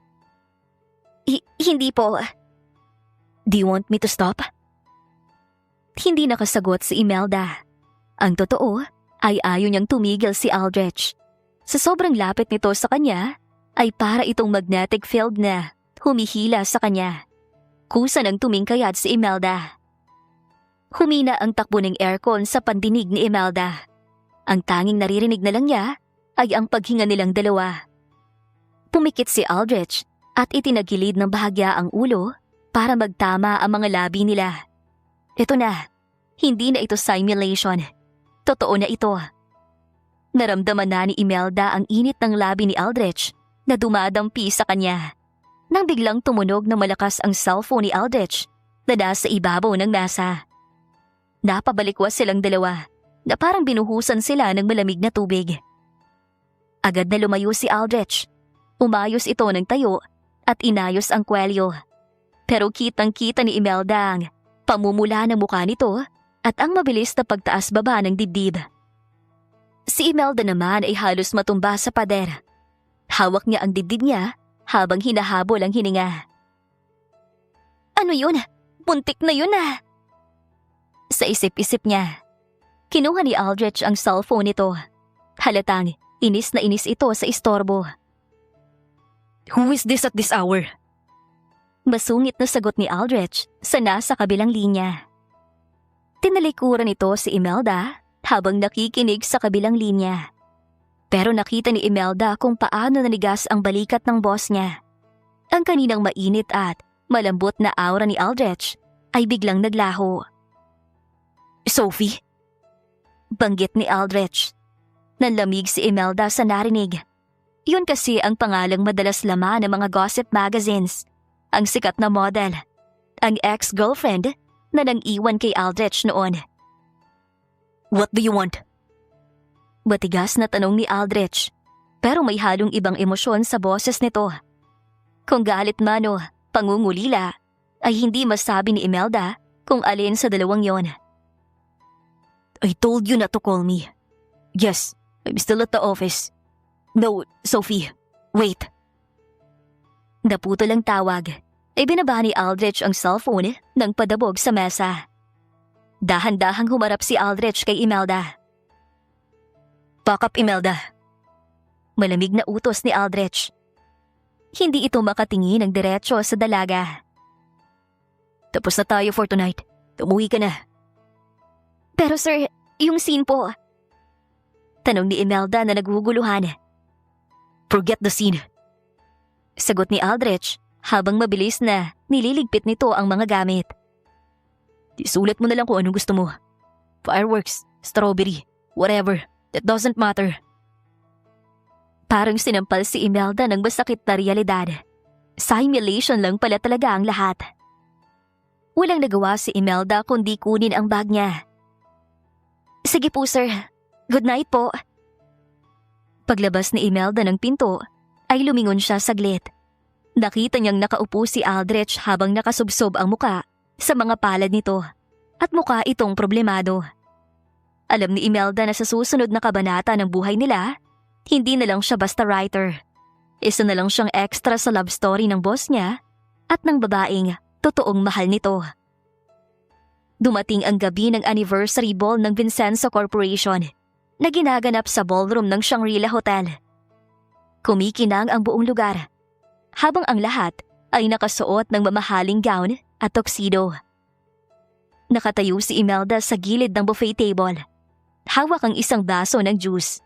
Hindi po." "Do you want me to stop?" Hindi nakasagot si Imelda. Ang totoo ay ayaw niyang tumigil si Aldrich. Sa sobrang lapit nito sa kanya, ay para itong magnetic field na humihila sa kanya. Kusa nang tumingkayad si Imelda. Humina ang takbo ng aircon sa pandinig ni Imelda. Ang tanging naririnig na lang niya ay ang paghinga nilang dalawa. Pumikit si Aldrich at itinagilid ng bahagya ang ulo para magtama ang mga labi nila. Ito na, hindi na ito simulation. Totoo na ito. Naramdaman na ni Imelda ang init ng labi ni Aldrich na dumadampi sa kanya. Nang biglang tumunog na malakas ang cellphone ni Aldrich na nasa ibabaw ng mesa. Napabalikwas silang dalawa na parang binuhusan sila ng malamig na tubig. Agad na lumayo si Aldrich. Umayos ito ng tayo at inayos ang kwelyo. Pero kitang-kita ni Imelda ang pamumula ng mukha nito at ang mabilis na pagtaas-baba ng dibdib. Si Imelda naman ay halos matumba sa pader. Hawak niya ang dibdib niya habang hinahabol ang hininga. "Ano yun? Buntik na yun ah!" Sa isip-isip niya. Kinuha ni Aldrich ang cellphone nito. Halatang inis na inis ito sa istorbo. "Who is this at this hour?" Masungit na sagot ni Aldrich sa nasa kabilang linya. Tinalikuran ito si Imelda habang nakikinig sa kabilang linya. Pero nakita ni Imelda kung paano nanigas ang balikat ng boss niya. Ang kaninang mainit at malambot na aura ni Aldrich ay biglang naglaho. "Sophie?" banggit ni Aldrich. Nanlamig si Imelda sa narinig. Yun kasi ang pangalang madalas laman ng mga gossip magazines. Ang sikat na model. Ang ex-girlfriend na nang-iwan kay Aldrich noon. "What do you want?" Matigas na tanong ni Aldrich, pero may halong ibang emosyon sa boses nito. Kung galit man o pangungulila, ay hindi masabi ni Imelda kung alin sa dalawang yon. "I told you not to call me. Yes, I'm still at the office. No, Sophie, wait." Naputol ang tawag. Ibinaba ni Aldrich ang cellphone nang padabog sa mesa. Dahan-dahang humarap si Aldrich kay Imelda. "Pack up, Imelda." Malamig na utos ni Aldrich. Hindi ito makatingin ng diretso sa dalaga. "Tapos na tayo for tonight. Umuwi ka na." "Pero sir, yung scene po." Tanong ni Imelda na naguguluhan. "Forget the scene." Sagot ni Aldrich habang mabilis na nililigpit nito ang mga gamit. "Isulat mo na lang kung anong gusto mo. Fireworks, strawberry, whatever. That doesn't matter." Parang sinampal si Imelda ng masakit na realidad. Simulation lang pala talaga ang lahat. Walang nagawa si Imelda kundi kunin ang bag niya. "Sige po sir. Good night po." Paglabas ni Imelda ng pinto, ay lumingon siya saglit. Nakita niyang nakaupo si Aldrich habang nakasubsob ang muka sa mga palad nito at mukha itong problemado. Alam ni Imelda na sa susunod na kabanata ng buhay nila, hindi na lang siya basta writer. Isa na lang siyang extra sa love story ng boss niya at ng babaeng totoong mahal nito. Dumating ang gabi ng anniversary ball ng Vincenzo Corporation na ginaganap sa ballroom ng Shangri-La Hotel. Kumikinang ang buong lugar habang ang lahat ay nakasuot ng mamahaling gown at tuxedo. Nakatayo si Imelda sa gilid ng buffet table. Hawak ang isang baso ng juice.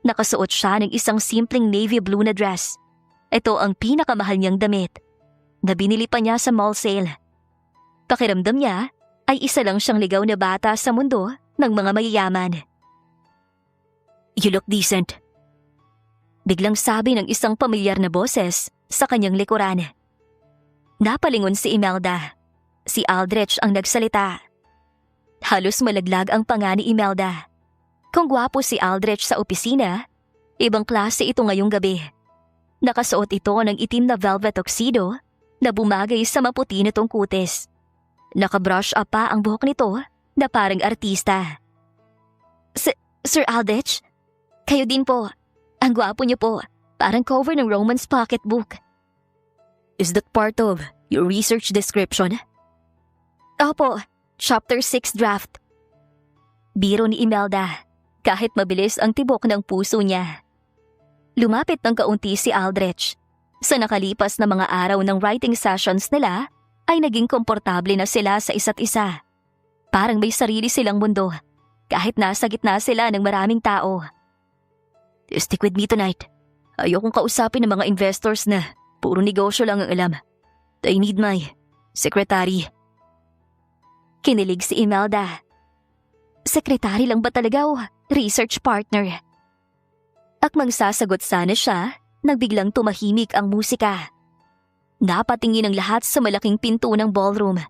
Nakasuot siya ng isang simpleng navy blue na dress. Ito ang pinakamahal niyang damit na binili pa niya sa mall sale. Pakiramdam niya ay isa lang siyang ligaw na bata sa mundo ng mga mayayaman. "You look decent." Biglang sabi ng isang pamilyar na boses sa kanyang likuran. Napalingon si Imelda. Si Aldrich ang nagsalita. Halos malaglag ang panga ni Imelda. Kung gwapo si Aldrich sa opisina, ibang klase ito ngayong gabi. Nakasuot ito ng itim na velvet tuxedo na bumagay sa maputi nitong kutis. Nakabrush up pa ang buhok nito na parang artista. Sir Aldrich, kayo din po. Ang gwapo niyo po. Parang cover ng romance pocketbook." "Is that part of your research description?" "Opo, chapter 6 draft." Biro ni Imelda, kahit mabilis ang tibok ng puso niya. Lumapit ng kaunti si Aldrich. Sa nakalipas na mga araw ng writing sessions nila, ay naging komportable na sila sa isa't isa. Parang may sarili silang mundo, kahit nasa gitna sila ng maraming tao. "Stick with me tonight. Ayokong kausapin ng mga investors na puro negosyo lang ang alam. I need my secretary." Kinilig si Imelda. Sekretary lang ba talaga o research partner? Akmang sasagot sana siya nang biglang tumahimik ang musika. Napatingin ang lahat sa malaking pinto ng ballroom.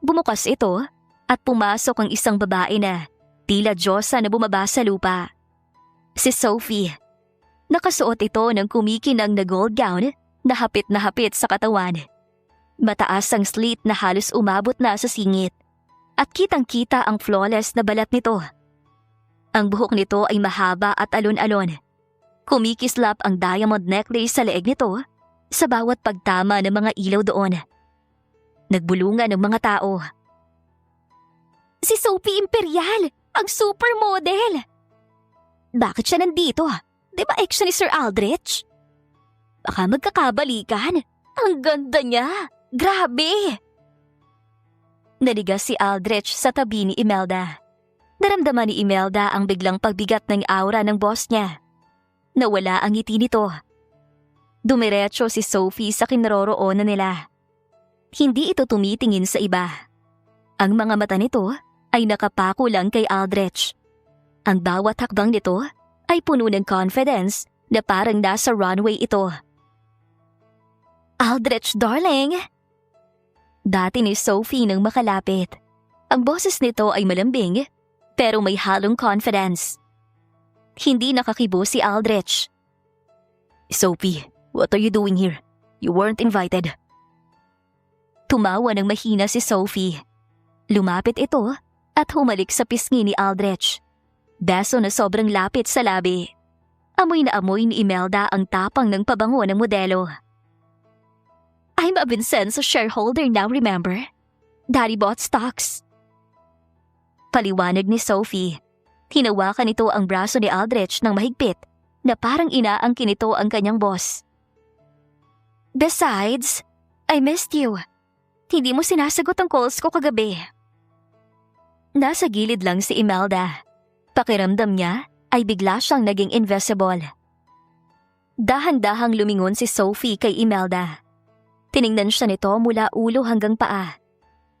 Bumukas ito at pumasok ang isang babae na tila diyosa na bumaba sa lupa. Si Sophie. Nakasuot ito ng kumikinang na gold gown na hapit sa katawan. Mataas ang slit na halos umabot na sa singit at kitang-kita ang flawless na balat nito. Ang buhok nito ay mahaba at alon-alon. Kumikislap ang diamond necklace sa leeg nito sa bawat pagtama ng mga ilaw doon. Nagbulungan ng mga tao. "Si Sophie Imperial, ang supermodel! Bakit siya nandito? Di ba ex siya ni Sir Aldrich? Baka magkakabalikan. Ang ganda niya! Grabe!" Naligas si Aldrich sa tabi ni Imelda. Naramdaman ni Imelda ang biglang pagbigat ng aura ng boss niya. Nawala ang ngiti nito. Dumiretso si Sophie sa kinaroroonan nila. Hindi ito tumitingin sa iba. Ang mga mata nito ay nakapako lang kay Aldrich. Ang bawat hakbang nito ay puno ng confidence na parang nasa runway ito. "Aldrich, darling!" Dati ni Sophie nang makalapit. Ang boses nito ay malambing pero may halong confidence. Hindi nakakibo si Aldrich. "Sophie, what are you doing here? You weren't invited." Tumawa ng mahina si Sophie. Lumapit ito at humalik sa pisngi ni Aldrich. Beso na sobrang lapit sa labi. Amoy na amoy ni Imelda ang tapang ng pabango ng modelo. I'm a Vincenzo shareholder now, remember? Daddy bought stocks. Paliwanag ni Sophie. Hinawakan nito ang braso ni Aldrich ng mahigpit na parang inaangkin nito ang kanyang boss. Besides, I missed you. Hindi mo sinasagot ang calls ko kagabi. Nasa gilid lang si Imelda. Pakiramdam niya ay bigla siyang naging invisible. Dahan-dahang lumingon si Sophie kay Imelda. Tiningnan siya nito mula ulo hanggang paa.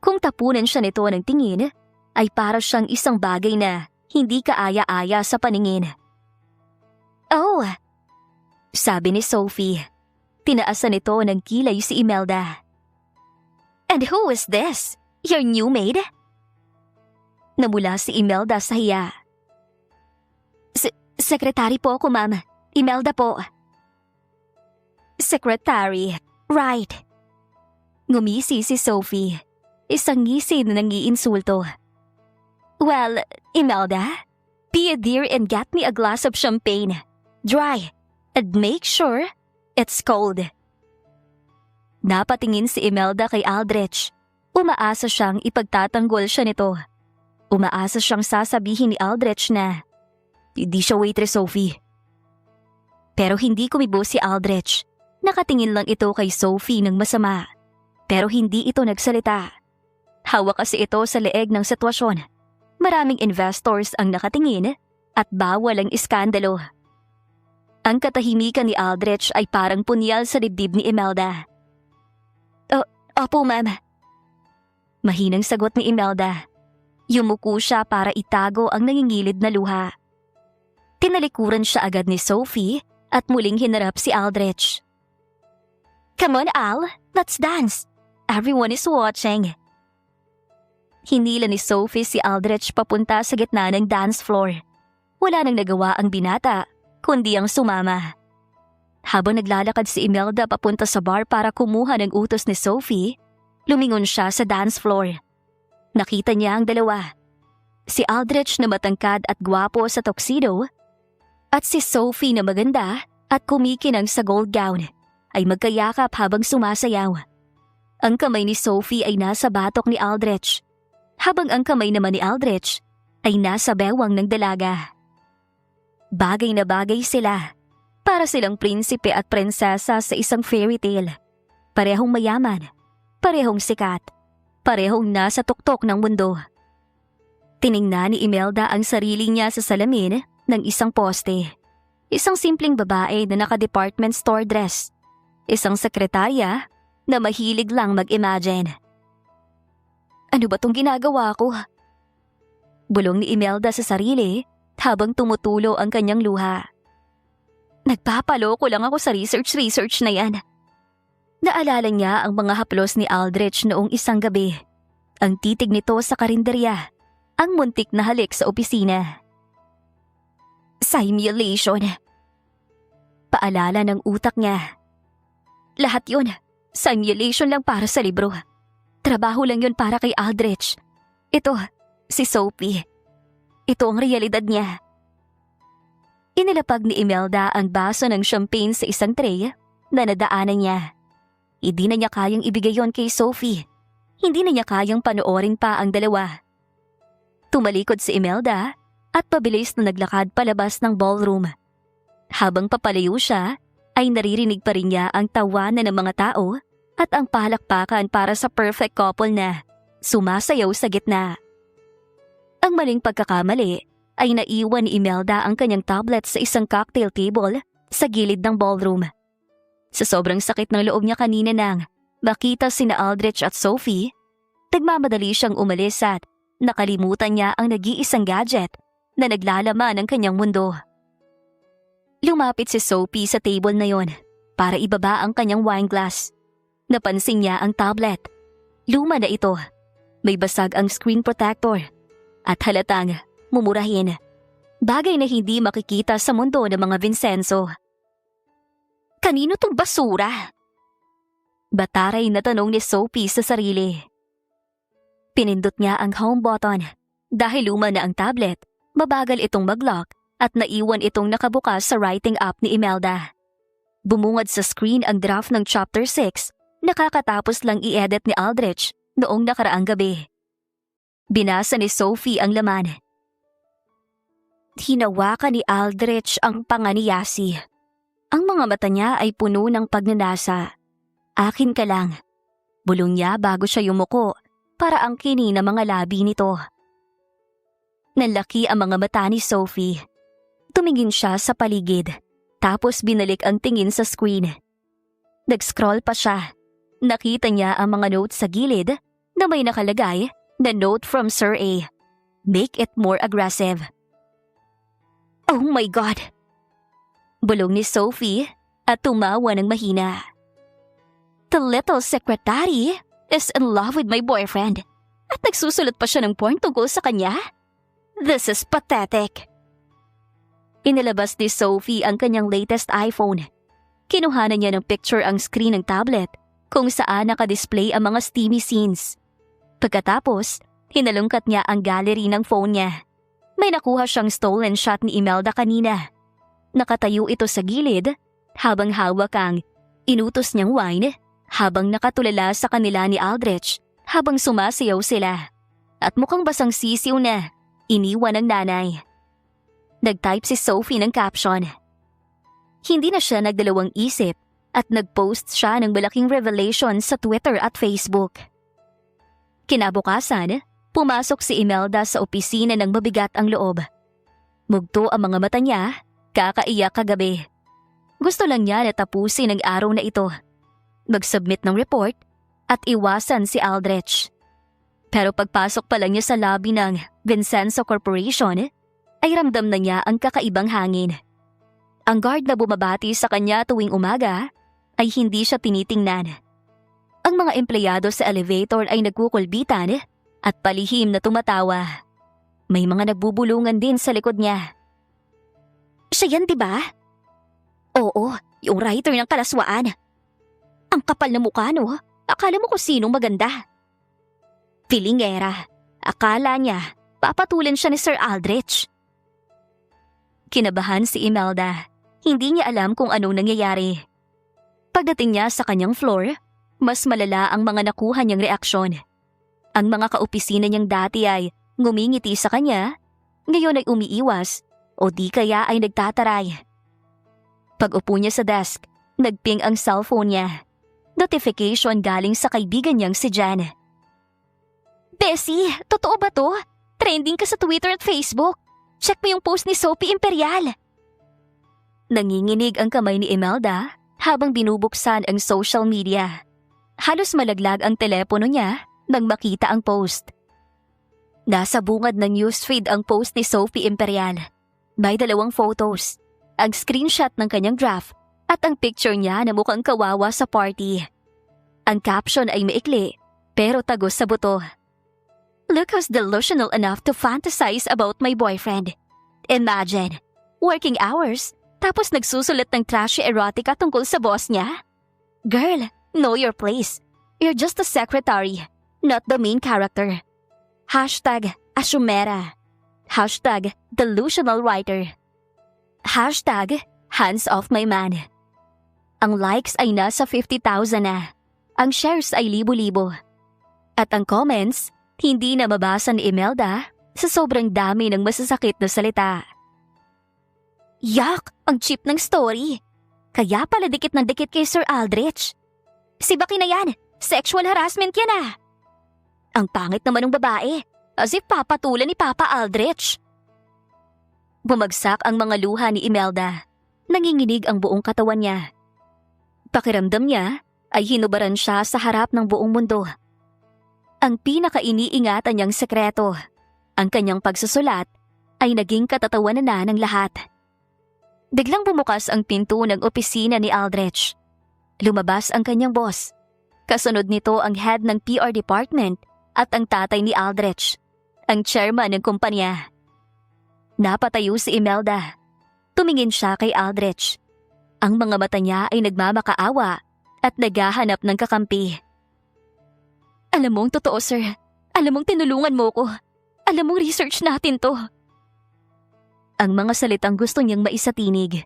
Kung tapunan siya nito ng tingin, ay para siyang isang bagay na hindi kaaya-aya sa paningin. Oh, sabi ni Sophie. Tinaasan nito ng kilay si Imelda. And who is this? Your new maid? Namula si Imelda sa hiya. Sekretary po ako, ma'am. Imelda po. Secretary, right. Ngumisi si Sophie. Isang ngisi na nangiinsulto. Well, Imelda, be a dear and get me a glass of champagne. Dry. And make sure it's cold. Napatingin si Imelda kay Aldrich. Umaasa siyang ipagtatanggol siya nito. Umaasa siyang sasabihin ni Aldrich na, hindi siya waitress, Sophie. Pero hindi kumibo si Aldrich. Nakatingin lang ito kay Sophie ng masama. Pero hindi ito nagsalita. Hawak kasi ito sa leeg ng sitwasyon. Maraming investors ang nakatingin at bawal ang iskandalo. Ang katahimikan ni Aldrich ay parang punyal sa dibdib ni Imelda. Opo, ma'am. Mahinang sagot ni Imelda. Yumuko siya para itago ang nangingilid na luha. Tinalikuran siya agad ni Sophie at muling hinarap si Aldrich. Come on, Al. Let's dance. Everyone is watching. Hinila ni Sophie si Aldrich papunta sa gitna ng dance floor. Wala nang nagawa ang binata, kundi ang sumama. Habang naglalakad si Imelda papunta sa bar para kumuha ng utos ni Sophie, lumingon siya sa dance floor. Nakita niya ang dalawa. Si Aldrich na matangkad at gwapo sa tuxedo at si Sophie na maganda at kumikinang sa gold gown ay magkayakap habang sumasayaw. Ang kamay ni Sophie ay nasa batok ni Aldrich, habang ang kamay naman ni Aldrich ay nasa bewang ng dalaga. Bagay na bagay sila. Para silang prinsipe at prinsesa sa isang fairy tale. Parehong mayaman, parehong sikat, parehong nasa tuktok ng mundo. Tiningnan ni Imelda ang sarili niya sa salamin ng isang poste. Isang simpleng babae na naka-department store dress. Isang sekretarya na mahilig lang mag-imagine. Ano ba tong ginagawa ko? Bulong ni Imelda sa sarili habang tumutulo ang kanyang luha. Nagpapaloko lang ako sa research na yan. Naalala niya ang mga haplos ni Aldrich noong isang gabi. Ang titig nito sa karinderya. Ang muntik na halik sa opisina. Simulation. Paalala ng utak niya. Lahat yun, simulation lang para sa libro. Trabaho lang yun para kay Aldrich. Ito, si Sophie. Ito ang realidad niya. Inilapag ni Imelda ang baso ng champagne sa isang tray na nadaanan niya. Hindi na niya kayang ibigay yon kay Sophie. Hindi na niya kayang panoorin pa ang dalawa. Tumalikod si Imelda at pabilis na naglakad palabas ng ballroom. Habang papalayo siya, ay naririnig pa rin niya ang tawanan ng mga tao at ang palakpakan para sa perfect couple na sumasayaw sa gitna. Ang maling pagkakamali ay naiwan ni Imelda ang kanyang tablet sa isang cocktail table sa gilid ng ballroom. Sa sobrang sakit ng loob niya kanina nang makita sina Aldrich at Sophie, nagmamadali siyang umalis at nakalimutan niya ang nag-iisang gadget na naglalaman ng kanyang mundo. Lumapit si Sophie sa table na yon para ibaba ang kanyang wine glass. Napansin niya ang tablet. Luma na ito. May basag ang screen protector at halatang mumurahin. Bagay na hindi makikita sa mundo ng mga Vincenzo. Kanino tong basura? Bataray na tanong ni Sophie sa sarili. Pinindot niya ang home button. Dahil luma na ang tablet, mabagal itong mag-lock at naiwan itong nakabukas sa writing app ni Imelda. Bumungad sa screen ang draft ng chapter 6 nakakatapos lang i-edit ni Aldrich noong nakaraang gabi. Binasa ni Sophie ang laman. Hinawakan ni Aldrich ang panga ni Yasi. Ang mga mata niya ay puno ng pagnanasa. Akin ka lang. Bulong niya bago siya yumuko para angkinin ang mga labi nito. Nanlaki ang mga mata ni Sophie. Tumingin siya sa paligid, tapos binalik ang tingin sa screen. Nag-scroll pa siya. Nakita niya ang mga notes sa gilid na may nakalagay na note from Sir A. Make it more aggressive. Oh my God! Bulong ni Sophie at tumawa ng mahina. The little secretary is in love with my boyfriend at nagsusulat pa siya ng porn tungkol sa kanya? This is pathetic. Inilabas ni Sophie ang kanyang latest iPhone. Kinuhanan niya ng picture ang screen ng tablet kung saan nakadisplay ang mga steamy scenes. Pagkatapos, hinalungkat niya ang gallery ng phone niya. May nakuha siyang stolen shot ni Imelda kanina. Nakatayo ito sa gilid habang hawak ang inutos niyang wine habang nakatulala sa kanila ni Aldrich habang sumasayaw sila. At mukhang basang sisiw na, iniwan ng nanay. Nag-type si Sophie ng caption. Hindi na siya nagdalawang isip at nag-post siya ng malaking revelation sa Twitter at Facebook. Kinabukasan, pumasok si Imelda sa opisina ng mabigat ang loob. Mugto ang mga mata niya, kakaiyak kagabi. Gusto lang niya na tapusin ang araw na ito. Mag-submit ng report at iwasan si Aldrich. Pero pagpasok pa lang niya sa lobby ng Vincenzo Corporation, ay ramdam na niya ang kakaibang hangin. Ang guard na bumabati sa kanya tuwing umaga ay hindi siya tinitingnan. Ang mga empleyado sa elevator ay nagkukulbitan at palihim na tumatawa. May mga nagbubulungan din sa likod niya. Siya yan, diba? Oo, yung writer ng kalaswaan. Ang kapal na mukha, no? Akala mo kung sinong maganda. Pilingera. Akala niya, papatulan siya ni Sir Aldrich. Kinabahan si Imelda. Hindi niya alam kung anong nangyayari. Pagdating niya sa kanyang floor, mas malala ang mga nakuha niyang reaksyon. Ang mga kaopisina niyang dati ay ngumingiti sa kanya, ngayon ay umiiwas o di kaya ay nagtataray. Pag-upo niya sa desk, nagping ang cellphone niya. Notification galing sa kaibigan niyang si Jan. Bessie, totoo ba to? Trending ka sa Twitter at Facebook. Check mo yung post ni Sophie Imperial. Nanginginig ang kamay ni Imelda habang binubuksan ang social media. Halos malaglag ang telepono niya nang makita ang post. Nasa bungad ng newsfeed ang post ni Sophie Imperial. May 2 photos, ang screenshot ng kanyang draft at ang picture niya na mukhang kawawa sa party. Ang caption ay maikli pero tagos sa buto. Look who's delusional enough to fantasize about my boyfriend. Imagine, working hours, tapos nagsusulat ng trashy erotica tungkol sa boss niya? Girl, know your place. You're just a secretary, not the main character. Hashtag Asumera. Hashtag delusional writer. Hashtag hands off my man. Ang likes ay nasa 50,000 na. Ang shares ay libo-libo. At ang comments, hindi na mabasa ni Imelda sa sobrang dami ng masasakit na salita. Yak! Ang cheap ng story. Kaya pala dikit ng dikit kay Sir Aldrich. Si Baki na yan! Sexual harassment yan ah! Ang pangit naman ng babae. As if papatulan ni Papa Aldrich. Bumagsak ang mga luha ni Imelda. Nanginginig ang buong katawan niya. Pakiramdam niya ay hinubaran siya sa harap ng buong mundo. Ang pinaka-iniingatan niyang sekreto, ang kanyang pagsusulat, ay naging katatawanan na ng lahat. Biglang bumukas ang pinto ng opisina ni Aldrich. Lumabas ang kanyang boss. Kasunod nito ang head ng PR department at ang tatay ni Aldrich, ang chairman ng kumpanya. Napatayo si Imelda. Tumingin siya kay Aldrich. Ang mga mata niya ay nagmamakaawa at naghahanap ng kakampi. Alam mong totoo, sir. Alam mong tinulungan mo ko. Alam mong research natin to. Ang mga salitang gusto niyang maisatinig.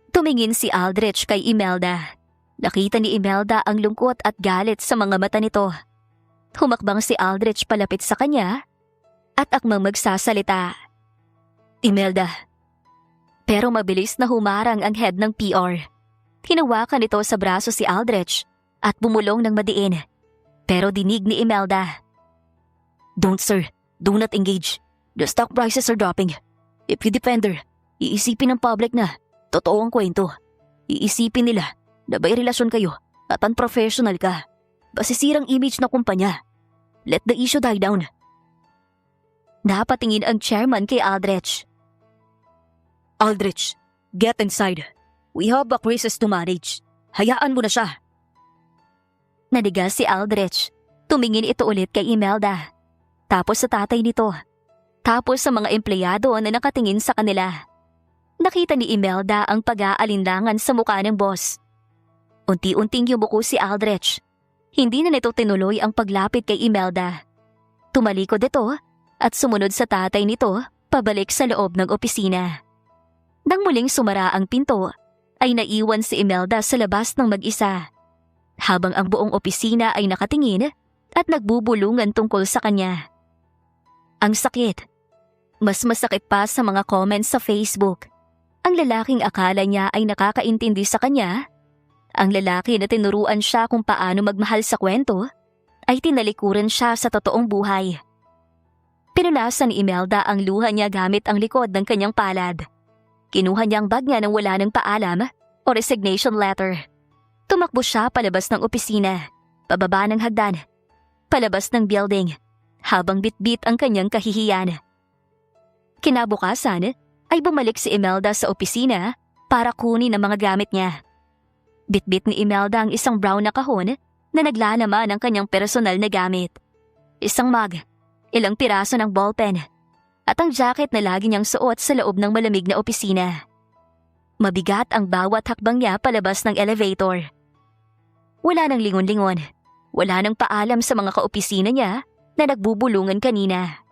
Tumingin si Aldrich kay Imelda. Nakita ni Imelda ang lungkot at galit sa mga mata nito. Humakbang si Aldrich palapit sa kanya at akmang magsasalita. Imelda. Pero mabilis na humarang ang head ng PR. Hinawakan nito sa braso si Aldrich at bumulong ng madiin. Pero dinig ni Imelda. Don't sir, do not engage. The stock prices are dropping. If you defend her, iisipin ng public na totoo ang kwento. Iisipin nila na may relasyon kayo at unprofessional ka. Basisirang image ng kumpanya. Let the issue die down. Napatingin ang chairman kay Aldrich. Aldrich, get inside. We have a crisis to manage. Hayaan mo na siya. Nadigas si Aldrich. Tumingin ito ulit kay Imelda. Tapos sa tatay nito. Tapos sa mga empleyado na nakatingin sa kanila. Nakita ni Imelda ang pag-aalinlangan sa mukha ng boss. Unti-unting yumuko si Aldrich. Hindi na nito tinuloy ang paglapit kay Imelda. Tumalikod ito at sumunod sa tatay nito pabalik sa loob ng opisina. Nang muling sumara ang pinto, ay naiwan si Imelda sa labas ng mag-isa. Habang ang buong opisina ay nakatingin at nagbubulungan tungkol sa kanya. Ang sakit. Mas masakit pa sa mga comments sa Facebook. Ang lalaking akala niya ay nakakaintindi sa kanya. Ang lalaki na tinuruan siya kung paano magmahal sa kwento, ay tinalikuran siya sa totoong buhay. Pinunasan ni Imelda ang luha niya gamit ang likod ng kanyang palad. Kinuha niya ang bag niya nang wala ng paalam o resignation letter. Tumakbo siya palabas ng opisina, pababa ng hagdan, palabas ng building, habang bitbit ang kanyang kahihiyan. Kinabukasan ay bumalik si Imelda sa opisina para kunin ang mga gamit niya. Bitbit ni Imelda ang isang brown na kahon na naglalaman ng kanyang personal na gamit. Isang mug, ilang piraso ng ballpen, at ang jacket na lagi niyang suot sa loob ng malamig na opisina. Mabigat ang bawat hakbang niya palabas ng elevator. Wala nang lingon-lingon, wala nang paalam sa mga kaopisina niya na nagbubulungan kanina.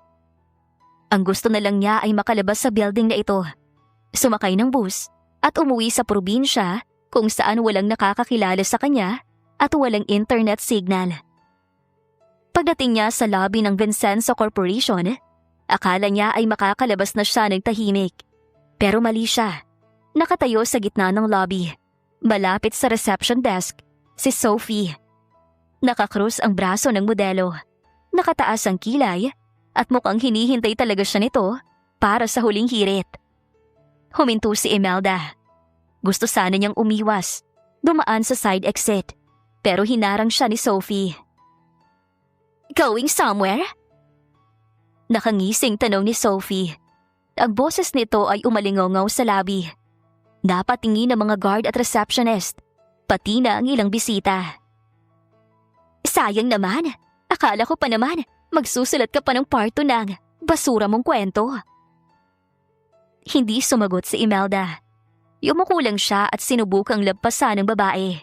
Ang gusto na lang niya ay makalabas sa building na ito, sumakay ng bus at umuwi sa probinsya kung saan walang nakakakilala sa kanya at walang internet signal. Pagdating niya sa lobby ng Vincenzo Corporation, akala niya ay makakalabas na siya ng tahimik. Pero mali siya. Nakatayo sa gitna ng lobby, malapit sa reception desk, si Sophie. Nakakrus ang braso ng modelo, nakataas ang kilay, at mukhang hinihintay talaga siya nito para sa huling hirit. Huminto si Imelda. Gusto sana niyang umiwas, dumaan sa side exit, pero hinarang siya ni Sophie. Going somewhere? Nakangising tanong ni Sophie. Ang boses nito ay umalingaw sa lobby. Napatingin ang mga guard at receptionist, pati na ang ilang bisita. Sayang naman, akala ko pa naman magsusulat ka pa ng part 2 ng basura mong kwento. Hindi sumagot si Imelda. Yumuko lang siya at sinubukang labpasan ng babae.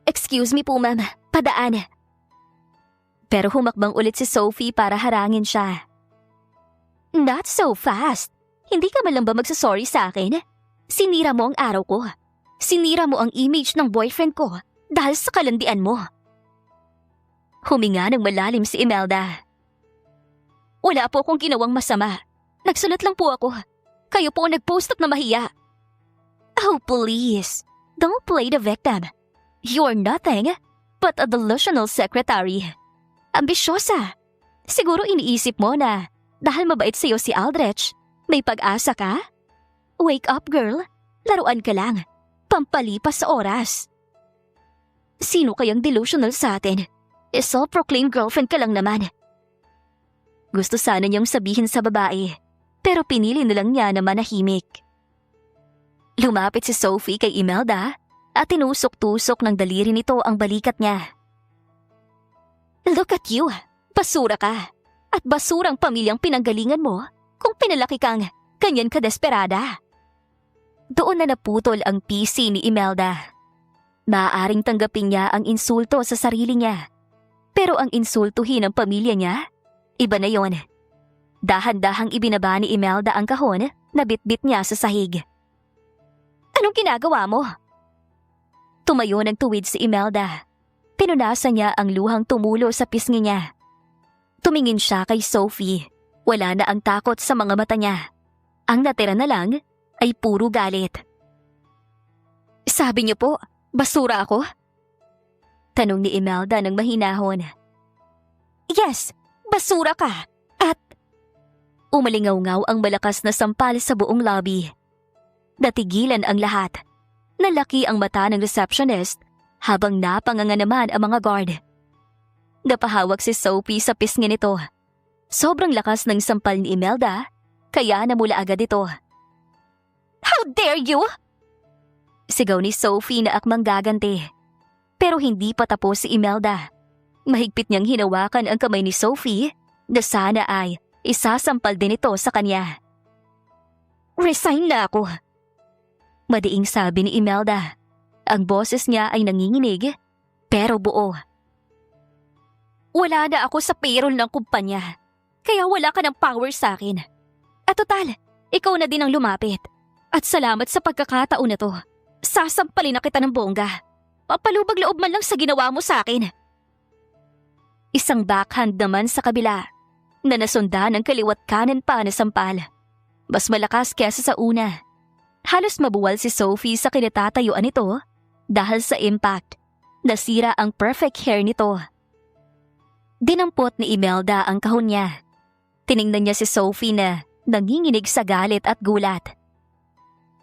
Excuse me po ma'am, padaan. Pero humakbang ulit si Sophie para harangin siya. Not so fast. Hindi ka man lang ba magsasorry sa akin? Sinira mo ang araw ko. Sinira mo ang image ng boyfriend ko dahil sa kalandian mo. Huminga ng malalim si Imelda. Wala po akong ginawang masama. Nagsulat lang po ako. Kayo po ang nag-post up na mahiya. Oh please, don't play the victim. You're nothing but a delusional secretary. Ambisyosa. Siguro iniisip mo na dahil mabait sa'yo si Aldrich, may pag-asa ka? Wake up girl, laruan ka lang. Pampalipas sa oras. Sino kayang delusional sa atin? Self-proclaimed girlfriend ka lang naman. Gusto sana niyang sabihin sa babae, pero pinili na lang niya na manahimik. Lumapit si Sophie kay Imelda at tinusok-tusok ng daliri nito ang balikat niya. Look at you, basura ka. At basurang pamilyang pinanggalingan mo kung pinalaki kang ganyan ka desperada. Doon na naputol ang PC ni Imelda. Maaaring tanggapin niya ang insulto sa sarili niya. Pero ang insultuhin ng pamilya niya, iba na yon. Dahan-dahang ibinaba ni Imelda ang kahon na bitbit niya sa sahig. Anong ginagawa mo? Tumayo ng tuwid si Imelda. Pinunasan niya ang luhang tumulo sa pisngi niya. Tumingin siya kay Sophie. Wala na ang takot sa mga mata niya. Ang natira na lang ay puro galit. Sabi niyo po, basura ako? Tanong ni Imelda ng mahinahon. Yes, basura ka. At umalingaw-ngaw ang malakas na sampal sa buong lobby. Natigilan ang lahat. Nalaki ang mata ng receptionist habang napanganga naman ang mga guard. Napahawak si Sophie sa pisngi nito. Sobrang lakas ng sampal ni Imelda, kaya namula agad ito. How dare you! Sigaw ni Sophie na akmang gaganti. Pero hindi pa tapos si Imelda. Mahigpit niyang hinawakan ang kamay ni Sophie na sana ay isasampal din ito sa kanya. Resign na ako. Madiing sabi ni Imelda. Ang boses niya ay nanginginig, pero buo. Wala na ako sa payroll ng kumpanya, kaya wala ka ng power sa akin. At total, ikaw na din ang lumapit. At salamat sa pagkakataon na to. Sasampalin na kita ng bongga. Papalubag loob man lang sa ginawa mo sa akin. Isang backhand naman sa kabila, na nasundan ng kaliwat kanan pa na sampal. Mas malakas kesa sa una. Halos mabuwal si Sophie sa kinatatayuan nito dahil sa impact. Nasira ang perfect hair nito. Dinampot ni Imelda ang kahon niya. Tiningnan niya si Sophie na nanginginig sa galit at gulat.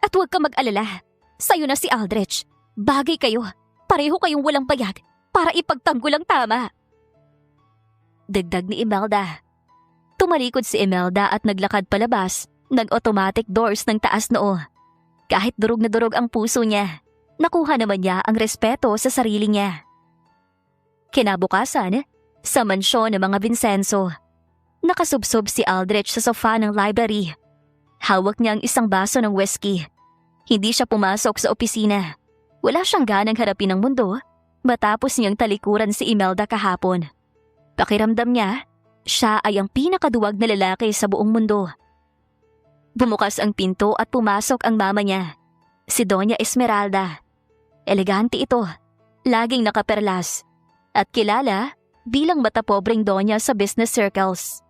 At huwag ka mag-alala. Sa'yo na si Aldrich. Bagay kayo. Pareho kayong walang bayag para ipagtanggol ang tama. Dagdag ni Imelda. Tumalikod si Imelda at naglakad palabas ng automatic doors ng taas noo. Kahit durog na durog ang puso niya, nakuha naman niya ang respeto sa sarili niya. Kinabukasan, sa mansyon ng mga Vincenzo, nakasubsob si Aldrich sa sofa ng library. Hawak niya ang isang baso ng whiskey. Hindi siya pumasok sa opisina. Wala siyang ganang harapin ang mundo matapos niyang talikuran si Imelda kahapon. Pakiramdam niya, siya ay ang pinakaduwag na lalaki sa buong mundo. Bumukas ang pinto at pumasok ang mama niya, si Doña Esmeralda. Elegante ito, laging nakaperlas, at kilala bilang matapobreng donya sa business circles.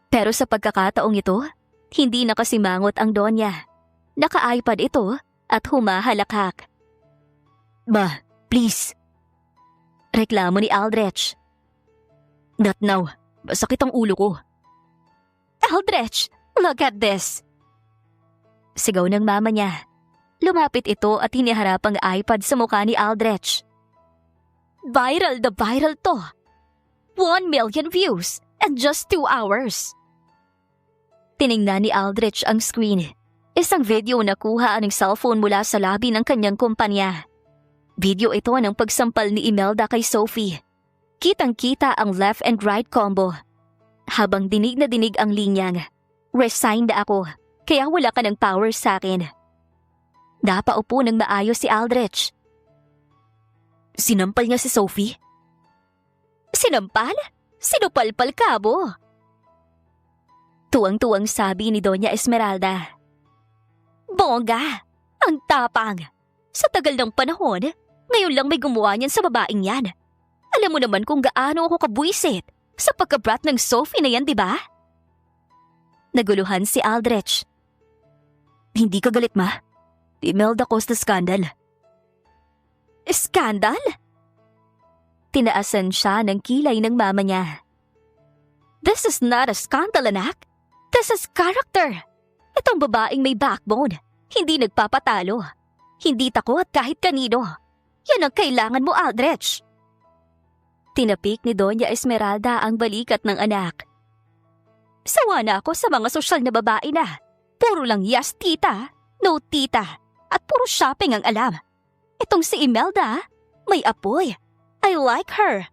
Pero sa pagkakataong ito, hindi nakasimangot ang donya. Naka-iPad ito at humahalakhak. Ma, please. Reklamo ni Aldrich. Not now, masakit ang ulo ko. Aldrich! Look at this! Sigaw ng mama niya. Lumapit ito at hiniharap ang iPad sa mukha ni Aldrich. Viral na viral to! 1 million views in just 2 hours! Tiningnan ni Aldrich ang screen. Isang video na kuha ng cellphone mula sa lobby ng kanyang kumpanya. Video ito ng pagsampal ni Imelda kay Sophie. Kitang-kita ang left and right combo. Habang dinig na dinig ang linyang, resigned ako, kaya wala ka ng power sa akin. Napaupo ng maayos si Aldrich. Sinampal niya si Sophie? Sinampal? Sinupalpal ka mo? Tuwang-tuwang sabi ni Doña Esmeralda. Bongga! Ang tapang! Sa tagal ng panahon, ngayon lang may gumawa niyan sa babaeng yan. Alam mo naman kung gaano ako kabuisit sa pagkabrat ng Sophie na yan, di ba? Naguluhan si Aldrich. Hindi ka galit, ma? Imelda Costa scandal. Scandal? Tinaasan siya ng kilay ng mama niya. This is not a scandal, anak. This is character. Itong babaeng may backbone, hindi nagpapatalo. Hindi takot kahit kanino. Yan ang kailangan mo, Aldrich. Tinapik ni Doña Esmeralda ang balikat ng anak. Sawa na ako sa mga sosyal na babae na. Puro lang yes, tita, no, tita, at puro shopping ang alam. Itong si Imelda, may apoy. I like her.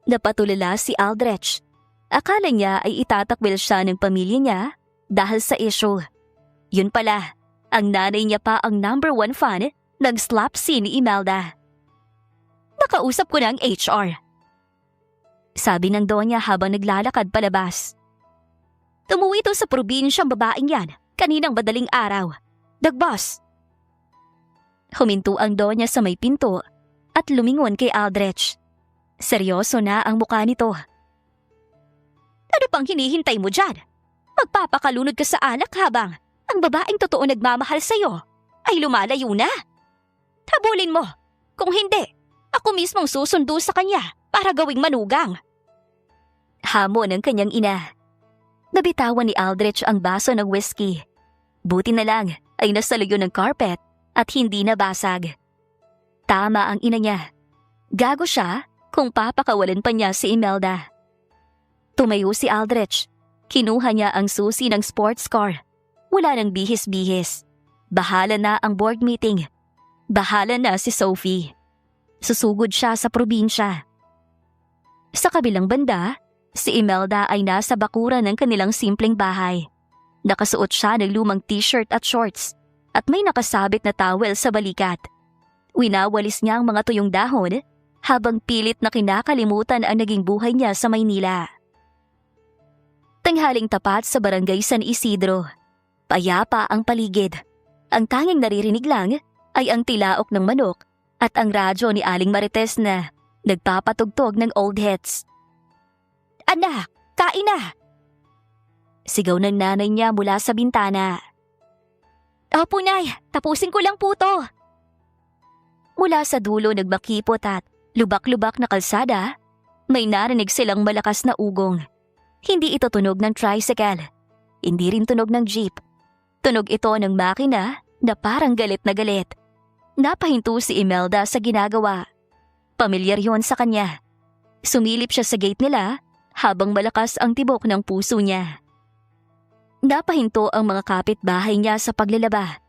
Napatulala si Aldrich. Akala niya ay itatakwil siya ng pamilya niya dahil sa issue. Yun pala, ang nanay niya pa ang #1 fan ng slap scene ni Imelda. Nakausap ko na ang HR. Sabi ng donya habang naglalakad palabas. Tumuwi ito sa probinsyang babaeng yan kaninang madaling araw. Dagbos. Huminto ang Donya sa may pinto at lumingon kay Aldrich. Seryoso na ang mukha nito. Ano pang hinihintay mo dyan? Magpapakalunod ka sa alak habang ang babaeng totoo nagmamahal sa'yo ay lumalayo na. Habulin mo. Kung hindi, ako mismong susundo sa kanya para gawing manugang. Hamon ng kanyang ina. Nabitawan ni Aldrich ang baso ng whiskey. Buti na lang ay nasaluyo ng carpet at hindi nabasag. Tama ang ina niya. Gago siya kung papakawalan pa niya si Imelda. Tumayo si Aldrich. Kinuha niya ang susi ng sports car. Wala nang bihis-bihis. Bahala na ang board meeting. Bahala na si Sophie. Susugod siya sa probinsya. Sa kabilang banda, si Imelda ay nasa bakuran ng kanilang simpleng bahay. Nakasuot siya ng lumang t-shirt at shorts at may nakasabit na towel sa balikat. Winawalis niya ang mga tuyong dahon habang pilit na kinakalimutan ang naging buhay niya sa Maynila. Tanghaling tapat sa barangay San Isidro. Payapa ang paligid. Ang tanging naririnig lang ay ang tilaok ng manok at ang radyo ni Aling Marites na nagpapatugtog ng old hits. Anak, kain na! Sigaw ng nanay niya mula sa bintana. Opo, Nay. Tapusin ko lang po to. Mula sa dulo nagmakipot at lubak-lubak na kalsada, may narinig silang malakas na ugong. Hindi ito tunog ng tricycle. Hindi rin tunog ng jeep. Tunog ito ng makina na parang galit na galit. Napahinto si Imelda sa ginagawa. Pamilyar yon sa kanya. Sumilip siya sa gate nila habang malakas ang tibok ng puso niya. Napahinto ang mga kapitbahay niya sa paglalaba.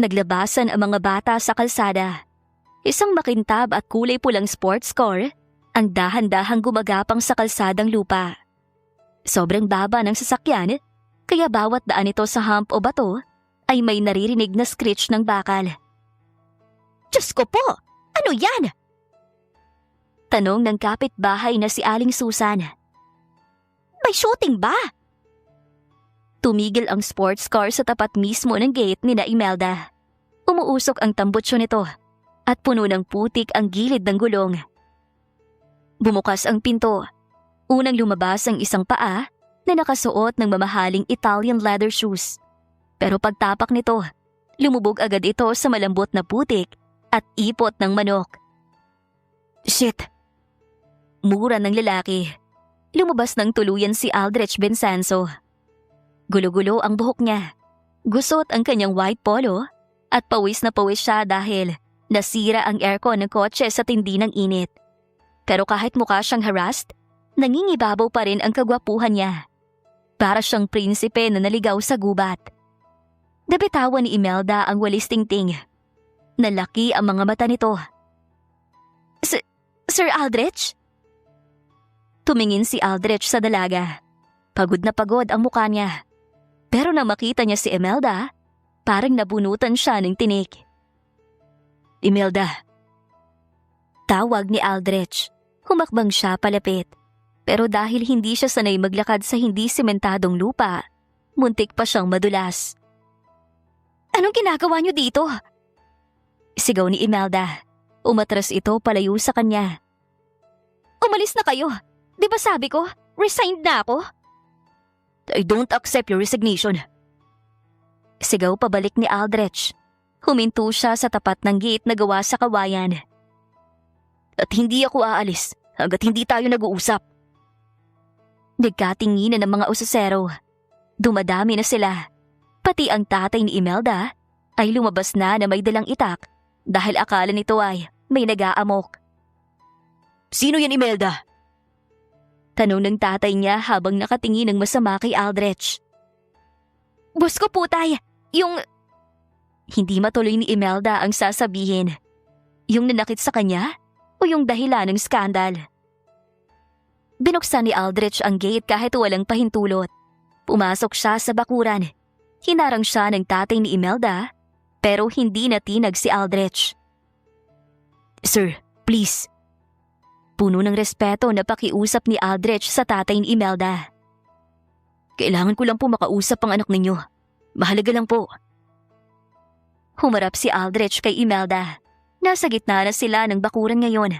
Naglabasan ang mga bata sa kalsada. Isang makintab at kulay pulang sports car ang dahan-dahang gumagapang sa kalsadang lupa. Sobrang baba ng sasakyan, kaya bawat daan ito sa hump o bato ay may naririnig na screech ng bakal. Diyos ko po! Ano yan? Tanong ng kapitbahay na si Aling Susan. May shooting ba? Tumigil ang sports car sa tapat mismo ng gate ni na Imelda. Umuusok ang tambutsyo nito at puno ng putik ang gilid ng gulong. Bumukas ang pinto. Unang lumabas ang isang paa na nakasuot ng mamahaling Italian leather shoes. Pero pagtapak nito, lumubog agad ito sa malambot na putik at ipot ng manok. Shit! Mura ng lalaki. Lumabas ng tuluyan si Aldrich Vincenzo. Gulo-gulo ang buhok niya. Gusot ang kanyang white polo at pawis na pawis siya dahil nasira ang aircon ng kotse sa tindi ng init. Pero kahit mukha siyang harassed, nangingibabaw pa rin ang kagwapuhan niya. Para siyang prinsipe na naligaw sa gubat. Nabitawan ni Imelda ang walis tingting. Nalaki ang mga mata nito. Sir Aldrich? Tumingin si Aldrich sa dalaga. Pagod na pagod ang mukha niya. Pero nang makita niya si Imelda, parang nabunutan siya ng tinik. Imelda. Tawag ni Aldrich. Humakbang siya palapit. Pero dahil hindi siya sanay maglakad sa hindi sementadong lupa, muntik pa siyang madulas. Anong ginagawa niyo dito? Sigaw ni Imelda. Umatras ito palayo sa kanya. Umalis na kayo. Di ba sabi ko, resigned na ako? I don't accept your resignation. Sigaw pabalik ni Aldrich. Huminto siya sa tapat ng gate na gawa sa kawayan. At hindi ako aalis hanggat hindi tayo nag-uusap. Nagkatinginan ng mga usasero. Dumadami na sila. Pati ang tatay ni Imelda ay lumabas na may dalang itak dahil akala nito ay may nag-aamok. Sino yan, Imelda? Tanong ng tatay niya habang nakatingin ng masama kay Aldrich. Boss ko po, tay. Yung... Hindi matuloy ni Imelda ang sasabihin. Yung nanakit sa kanya o yung dahilan ng skandal? Binuksan ni Aldrich ang gate kahit walang pahintulot. Pumasok siya sa bakuran. Hinarang siya ng tatay ni Imelda, pero hindi natinag si Aldrich. Sir, please. Puno ng respeto na pakiusap ni Aldrich sa tatay ni Imelda. Kailangan ko lang po makausap ang anak ninyo. Mahalaga lang po. Humarap si Aldrich kay Imelda. Nasa gitna na sila ng bakuran ngayon.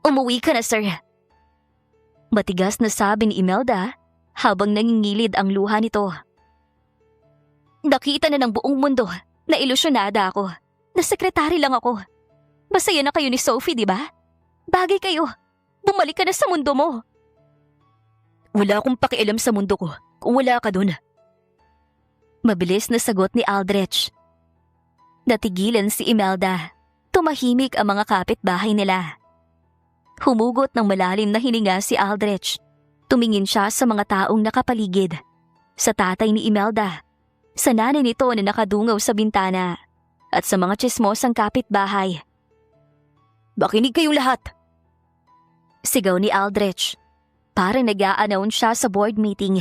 Umuwi ka na, sir. Matigas na sabi ni Imelda habang nangingilid ang luha nito. Nakita na ng buong mundo na ilusyonada ako. Na sekretary lang ako. Masaya na kayo ni Sophie, di ba? Bagay kayo. Bumalik ka na sa mundo mo. Wala akong pakialam sa mundo ko kung wala ka dun. Mabilis na sagot ni Aldrich. Natigilan si Imelda. Tumahimik ang mga kapitbahay nila. Humugot ng malalim na hininga si Aldrich. Tumingin siya sa mga taong nakapaligid. Sa tatay ni Imelda. Sa nanay nito na nakadungaw sa bintana. At sa mga tsismosang kapitbahay. Makinig kayong lahat! Sigaw ni Aldrich. Parang nag-a-announce siya sa board meeting.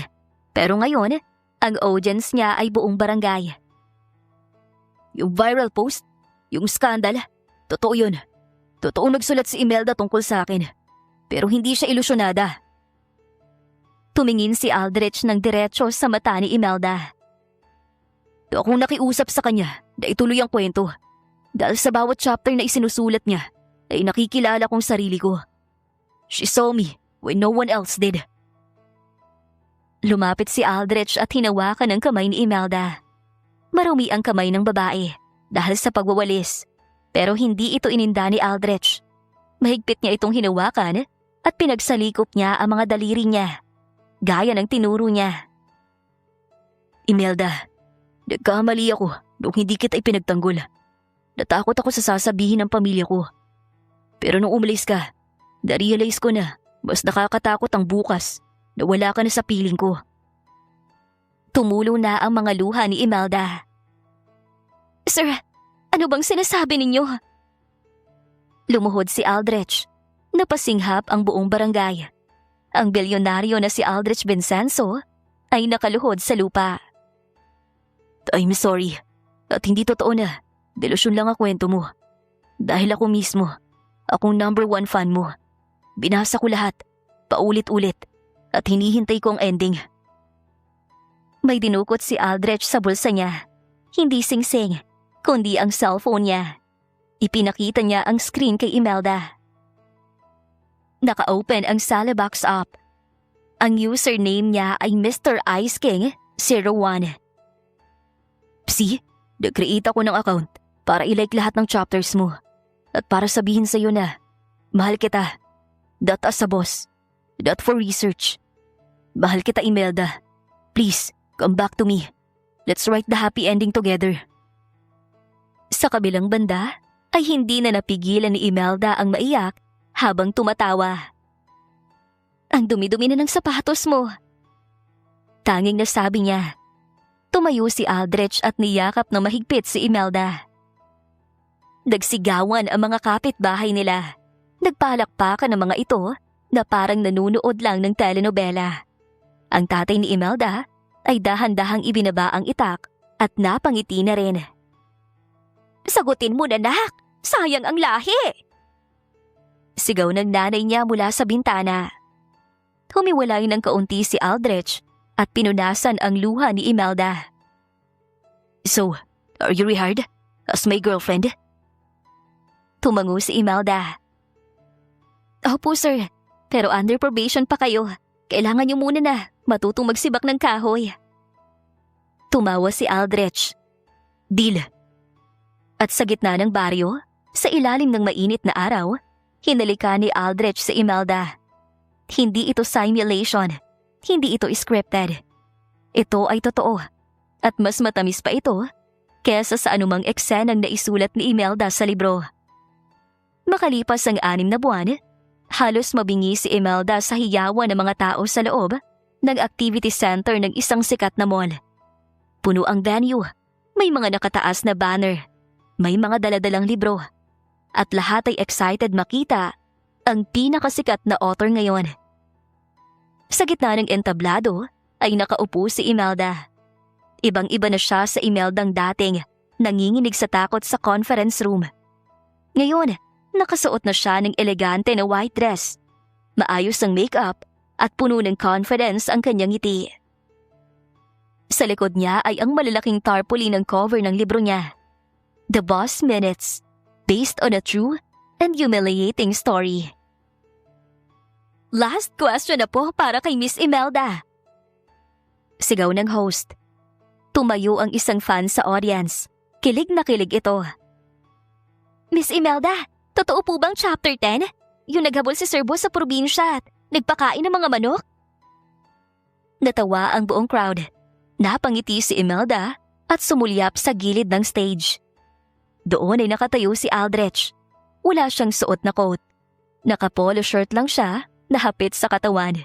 Pero ngayon, ang audience niya ay buong barangay. Yung viral post, yung skandal, totoo yun. Totoong nagsulat si Imelda tungkol sa akin. Pero hindi siya ilusyonada. Tumingin si Aldrich ng diretso sa mata ni Imelda. Akong nakiusap sa kanya na ituloy ang kwento. Dahil sa bawat chapter na isinusulat niya, ay nakikilala kong sarili ko. She saw me when no one else did. Lumapit si Aldrich at hinawakan ang kamay ni Imelda. Marumi ang kamay ng babae dahil sa pagwawalis. Pero hindi ito ininda ni Aldrich. Mahigpit niya itong hinawakan at pinagsalikop niya ang mga daliri niya. Gaya ng tinuro niya. Imelda, nagkamali ako nung hindi kita ipinagtanggol. Natakot ako sa sasabihin ng pamilya ko. Pero nung umalis ka, na-realize ko na mas nakakatakot ang bukas na wala ka na sa piling ko. Tumulo na ang mga luha ni Imelda. Sir, ano bang sinasabi ninyo? Lumuhod si Aldrich. Napasinghap ang buong barangay. Ang bilyonaryo na si Aldrich Vincenzo ay nakaluhod sa lupa. I'm sorry. At hindi totoo na. Delusyon lang ang kwento mo. Dahil ako mismo, akong #1 fan mo. Binasa ko lahat, paulit-ulit, at hinihintay ko ang ending. May dinukot si Aldrich sa bulsa niya. Hindi sing-sing, kundi ang cellphone niya. Ipinakita niya ang screen kay Imelda. Naka-open ang Salabox app. Ang username niya ay Mr. Ice King 01. See, nag-create ako ng account para i-like lahat ng chapters mo. At para sabihin sa'yo na, mahal kita. Not as a boss. Not for research. Mahal kita, Imelda. Please, come back to me. Let's write the happy ending together. Sa kabilang banda, ay hindi na napigilan ni Imelda ang maiyak habang tumatawa. Ang dumi-dumi na ng sapatos mo. Tanging nasabi niya. Tumayo si Aldrich at niyakap na mahigpit si Imelda. Nagsigawan ang mga kapitbahay nila. Nagpalakpakan ng mga ito na parang nanunood lang ng telenovela. Ang tatay ni Imelda ay dahan-dahang ibinaba ang itak at napangiti na rin. Sagutin mo na, nak! Sayang ang lahi! Sigaw ng nanay niya mula sa bintana. Humiwalay ng kaunti si Aldrich at pinunasan ang luha ni Imelda. So, are you rehired as my girlfriend? Tumango si Imelda. Opo, sir. Pero under probation pa kayo. Kailangan niyo muna na matutong magsibak ng kahoy. Tumawa si Aldrich. Deal. At sa gitna ng baryo, sa ilalim ng mainit na araw, hinalika ni Aldrich si Imelda. Hindi ito simulation. Hindi ito scripted. Ito ay totoo. At mas matamis pa ito kesa sa anumang eksenang naisulat ni Imelda sa libro. Makalipas ang 6 na buwan, halos mabingi si Imelda sa hiyawan ng mga tao sa loob ng activity center ng isang sikat na mall. Puno ang venue, may mga nakataas na banner, may mga daladalang libro, at lahat ay excited makita ang pinakasikat na author ngayon. Sa gitna ng entablado ay nakaupo si Imelda. Ibang-iba na siya sa Imeldang dating nanginginig sa takot sa conference room. Ngayon, nakasuot na siya ng elegante na white dress. Maayos ang makeup at puno ng confidence ang kanyang ngiti. Sa likod niya ay ang malalaking tarpaulin ng cover ng libro niya. The Boss Minutes, based on a true and humiliating story. Last question na po para kay Miss Imelda. Sigaw ng host. Tumayo ang isang fan sa audience. Kilig na kilig ito. Miss Imelda, totoo po bang chapter 10? Yung naghabol si Sir Boss sa probinsya at nagpakain ng mga manok? Natawa ang buong crowd. Napangiti si Imelda at sumulyap sa gilid ng stage. Doon ay nakatayo si Aldrich. Wala siyang suot na coat. Naka-polo shirt lang siya, nahapit sa katawan.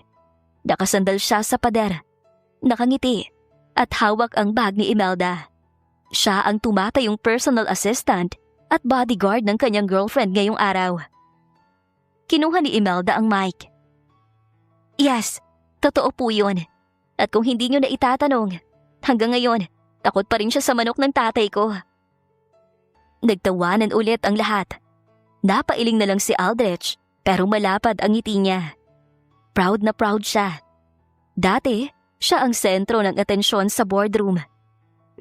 Nakasandal siya sa pader. Nakangiti at hawak ang bag ni Imelda. Siya ang tumatayong personal assistant at bodyguard ng kanyang girlfriend ngayong araw. Kinuha ni Imelda ang mic. Yes, totoo po yun. At kung hindi nyo na itatanong, hanggang ngayon, takot pa rin siya sa manok ng tatay ko. Nagtawanan ulit ang lahat. Napailing na lang si Aldrich pero malapad ang ngiti niya. Proud na proud siya. Dati, siya ang sentro ng atensyon sa boardroom.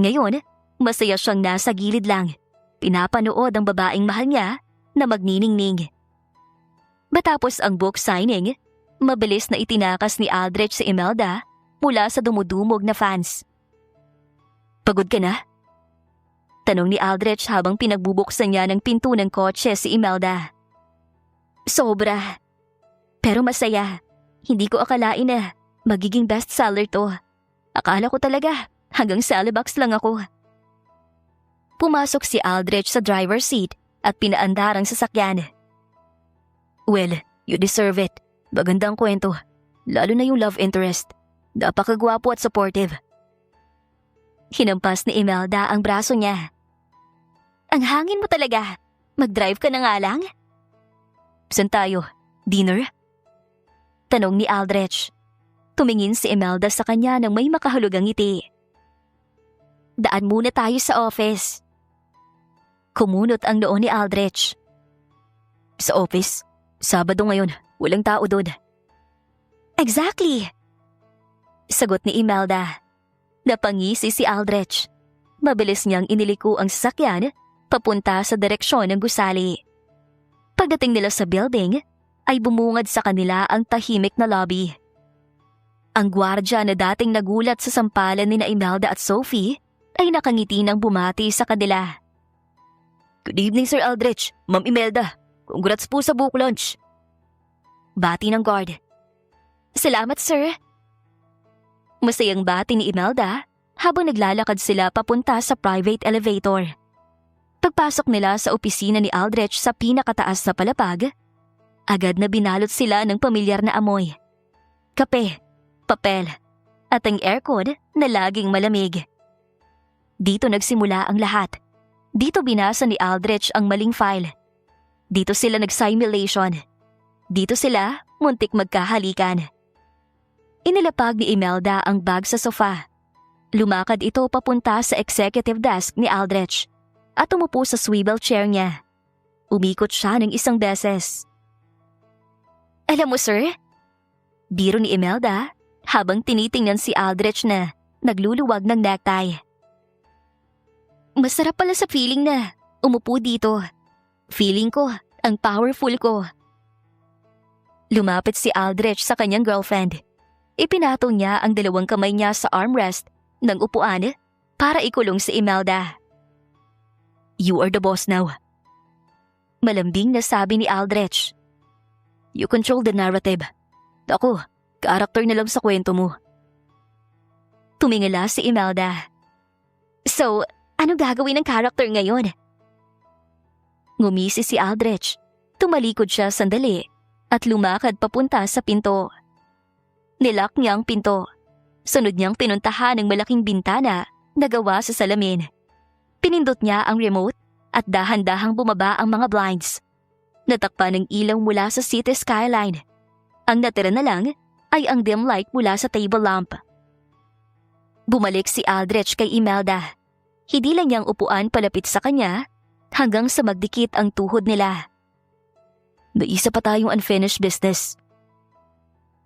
Ngayon, masaya siyang nasa gilid lang. Pinapanood ang babaeng mahal niya na magniningning. Matapos ang book signing, mabilis na itinakas ni Aldrich si Imelda mula sa dumudumog na fans. Pagod ka na? Tanong ni Aldrich habang pinagbubuksan niya ng pinto ng kotse si Imelda. Sobra. Pero masaya. Hindi ko akalain na magiging bestseller to. Akala ko talaga hanggang Salabox lang ako. Pumasok si Aldrich sa driver's seat at pinaandar ang sasakyan. Well, you deserve it. Magandang kwento. Lalo na yung love interest. Napakagwapo at supportive. Hinampas ni Imelda ang braso niya. Ang hangin mo talaga. Mag-drive ka na nga lang? Saan tayo? Dinner? Tanong ni Aldrich. Tumingin si Imelda sa kanya nang may makahulugang ngiti. Daan muna tayo sa office. Kumunot ang noo ni Aldrich. Sa office? Sabado ngayon, walang tao doon. Exactly! Sagot ni Imelda. Napangisi si Aldrich. Mabilis niyang iniliko ang sasakyan papunta sa direksyon ng gusali. Pagdating nila sa building, ay bumungad sa kanila ang tahimik na lobby. Ang gwardya na dating nagulat sa sampalan ni Imelda at Sophie ay nakangiti ng bumati sa kanila. Good evening, Sir Aldrich. Ma'am Imelda. Congrats po sa book launch. Bati ng guard. Salamat, sir. Masayang bati ni Imelda habang naglalakad sila papunta sa private elevator. Pagpasok nila sa opisina ni Aldrich sa pinakataas na palapag, agad na binalot sila ng pamilyar na amoy. Kape, papel, at ang aircon na laging malamig. Dito nagsimula ang lahat. Dito binasa ni Aldrich ang maling file. Dito sila nag-simulation. Dito sila muntik magkahalikan. Inilapag ni Imelda ang bag sa sofa. Lumakad ito papunta sa executive desk ni Aldrich at umupo sa swivel chair niya. Umikot siya ng isang beses. Alam mo, sir? Biro ni Imelda habang tinitingnan si Aldrich na nagluluwag ng necktie. Masarap pala sa feeling na umupo dito. Feeling ko, ang powerful ko. Lumapit si Aldrich sa kanyang girlfriend. Ipinatong niya ang dalawang kamay niya sa armrest ng upuan para ikulong si Imelda. You are the boss now. Malambing na sabi ni Aldrich. You control the narrative. Ako, karakter na lang sa kwento mo. Tumingala si Imelda. So, ano gagawin ng karakter ngayon? Ngumisi si Aldrich. Tumalikod siya sandali at lumakad papunta sa pinto. Nilock niya ang pinto. Sunod niyang pinuntahan ng malaking bintana na gawa sa salamin. Pinindot niya ang remote at dahan-dahang bumaba ang mga blinds. Natakpan ng ilaw mula sa city skyline. Ang natira na lang ay ang dim light mula sa table lamp. Bumalik si Aldrich kay Imelda. Hindi lang niyang upuan palapit sa kanya hanggang sa magdikit ang tuhod nila. Naisa pa tayong unfinished business.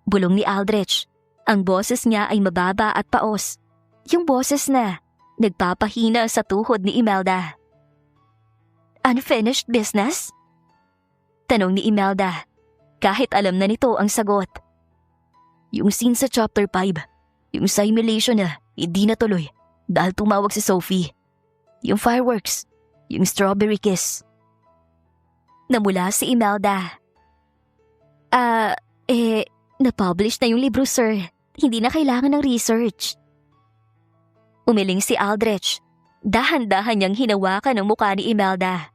Bulong ni Aldrich. Ang boses niya ay mababa at paos. Yung boses na nagpapahina sa tuhod ni Imelda. Unfinished business? Tanong ni Imelda, kahit alam na nito ang sagot. Yung scene sa chapter 5, yung simulation na hindi natuloy dahil tumawag si Sophie. Yung fireworks, yung strawberry kiss. Namula si Imelda. Na-publish na yung libro, sir. Hindi na kailangan ng research. Umiling si Aldrich. Dahan-dahan niyang hinawakan ang mukha ni Imelda.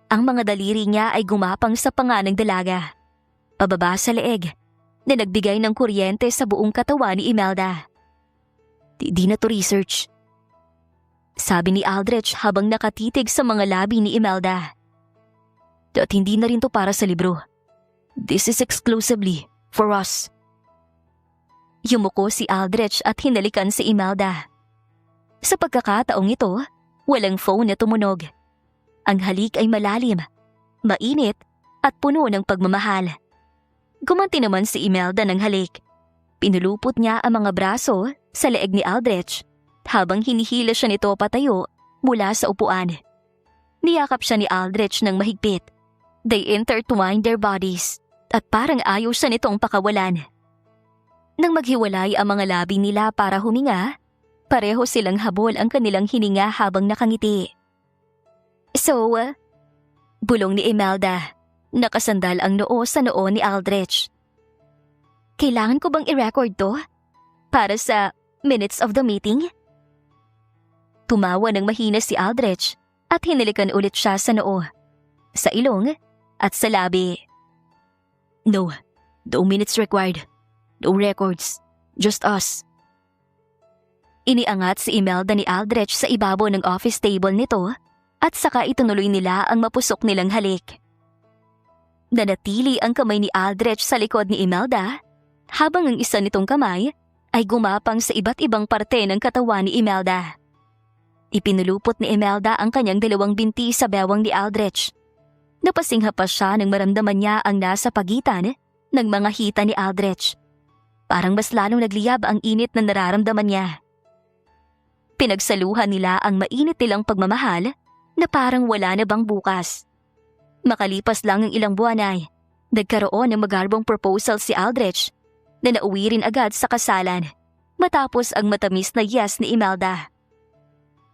Ang mga daliri niya ay gumapang sa panga ng dalaga. Pababa sa leeg, na nagbigay ng kuryente sa buong katawan ni Imelda. Di na to research. Sabi ni Aldrich habang nakatitig sa mga labi ni Imelda. At hindi na rin to para sa libro. This is exclusively for us. Yumuko si Aldrich at hinalikan si Imelda. Sa pagkakataong ito, walang phone na tumunog. Ang halik ay malalim, mainit at puno ng pagmamahal. Gumanti naman si Imelda ng halik. Pinulupot niya ang mga braso sa leeg ni Aldrich habang hinihila siya nito patayo mula sa upuan. Niyakap siya ni Aldrich ng mahigpit. They intertwined their bodies at parang ayaw siya nitong pakawalan. Nang maghiwalay ang mga labi nila para huminga, pareho silang habol ang kanilang hininga habang nakangiti. So, bulong ni Imelda, nakasandal ang noo sa noo ni Aldrich. Kailangan ko bang i-record to? Para sa minutes of the meeting? Tumawa ng mahina si Aldrich at hinilikan ulit siya sa noo, sa ilong at sa labi. No minutes required. No records. Just us. Iniangat si Imelda ni Aldrich sa ibabaw ng office table nito at saka itunuloy nila ang mapusok nilang halik. Nanatili ang kamay ni Aldrich sa likod ni Imelda habang ang isa nitong kamay ay gumapang sa iba't ibang parte ng katawan ni Imelda. Ipinulupot ni Imelda ang kanyang dalawang binti sa bewang ni Aldrich. Napasingha pa siya nang maramdaman niya ang nasa pagitan ng mga hita ni Aldrich. Parang mas lalong nagliyab ang init na nararamdaman niya. Pinagsaluhan nila ang mainit nilang pagmamahal na parang wala na bang bukas. Makalipas lang ang ilang buwan ay nagkaroon ng magarbong proposal si Aldrich na nauwi rin agad sa kasalan matapos ang matamis na yes ni Imelda.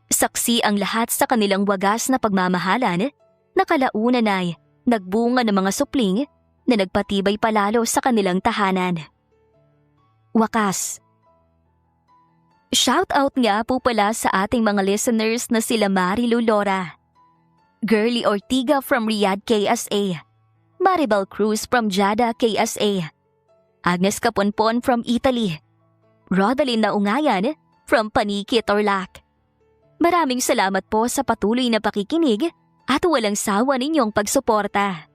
Saksi ang lahat sa kanilang wagas na pagmamahalan na kalaunan ay nagbunga ng mga supling na nagpatibay palalo sa kanilang tahanan. Wakas. Shoutout nga po pala sa ating mga listeners na sila Marilu Lora, Girly Ortiga from Riyadh, KSA, Maribel Cruz from Jeddah, KSA, Agnes Caponpon from Italy, Rodalyn Naungayan from Paniki, Tarlac. Maraming salamat po sa patuloy na pakikinig at walang sawa ninyong pagsuporta.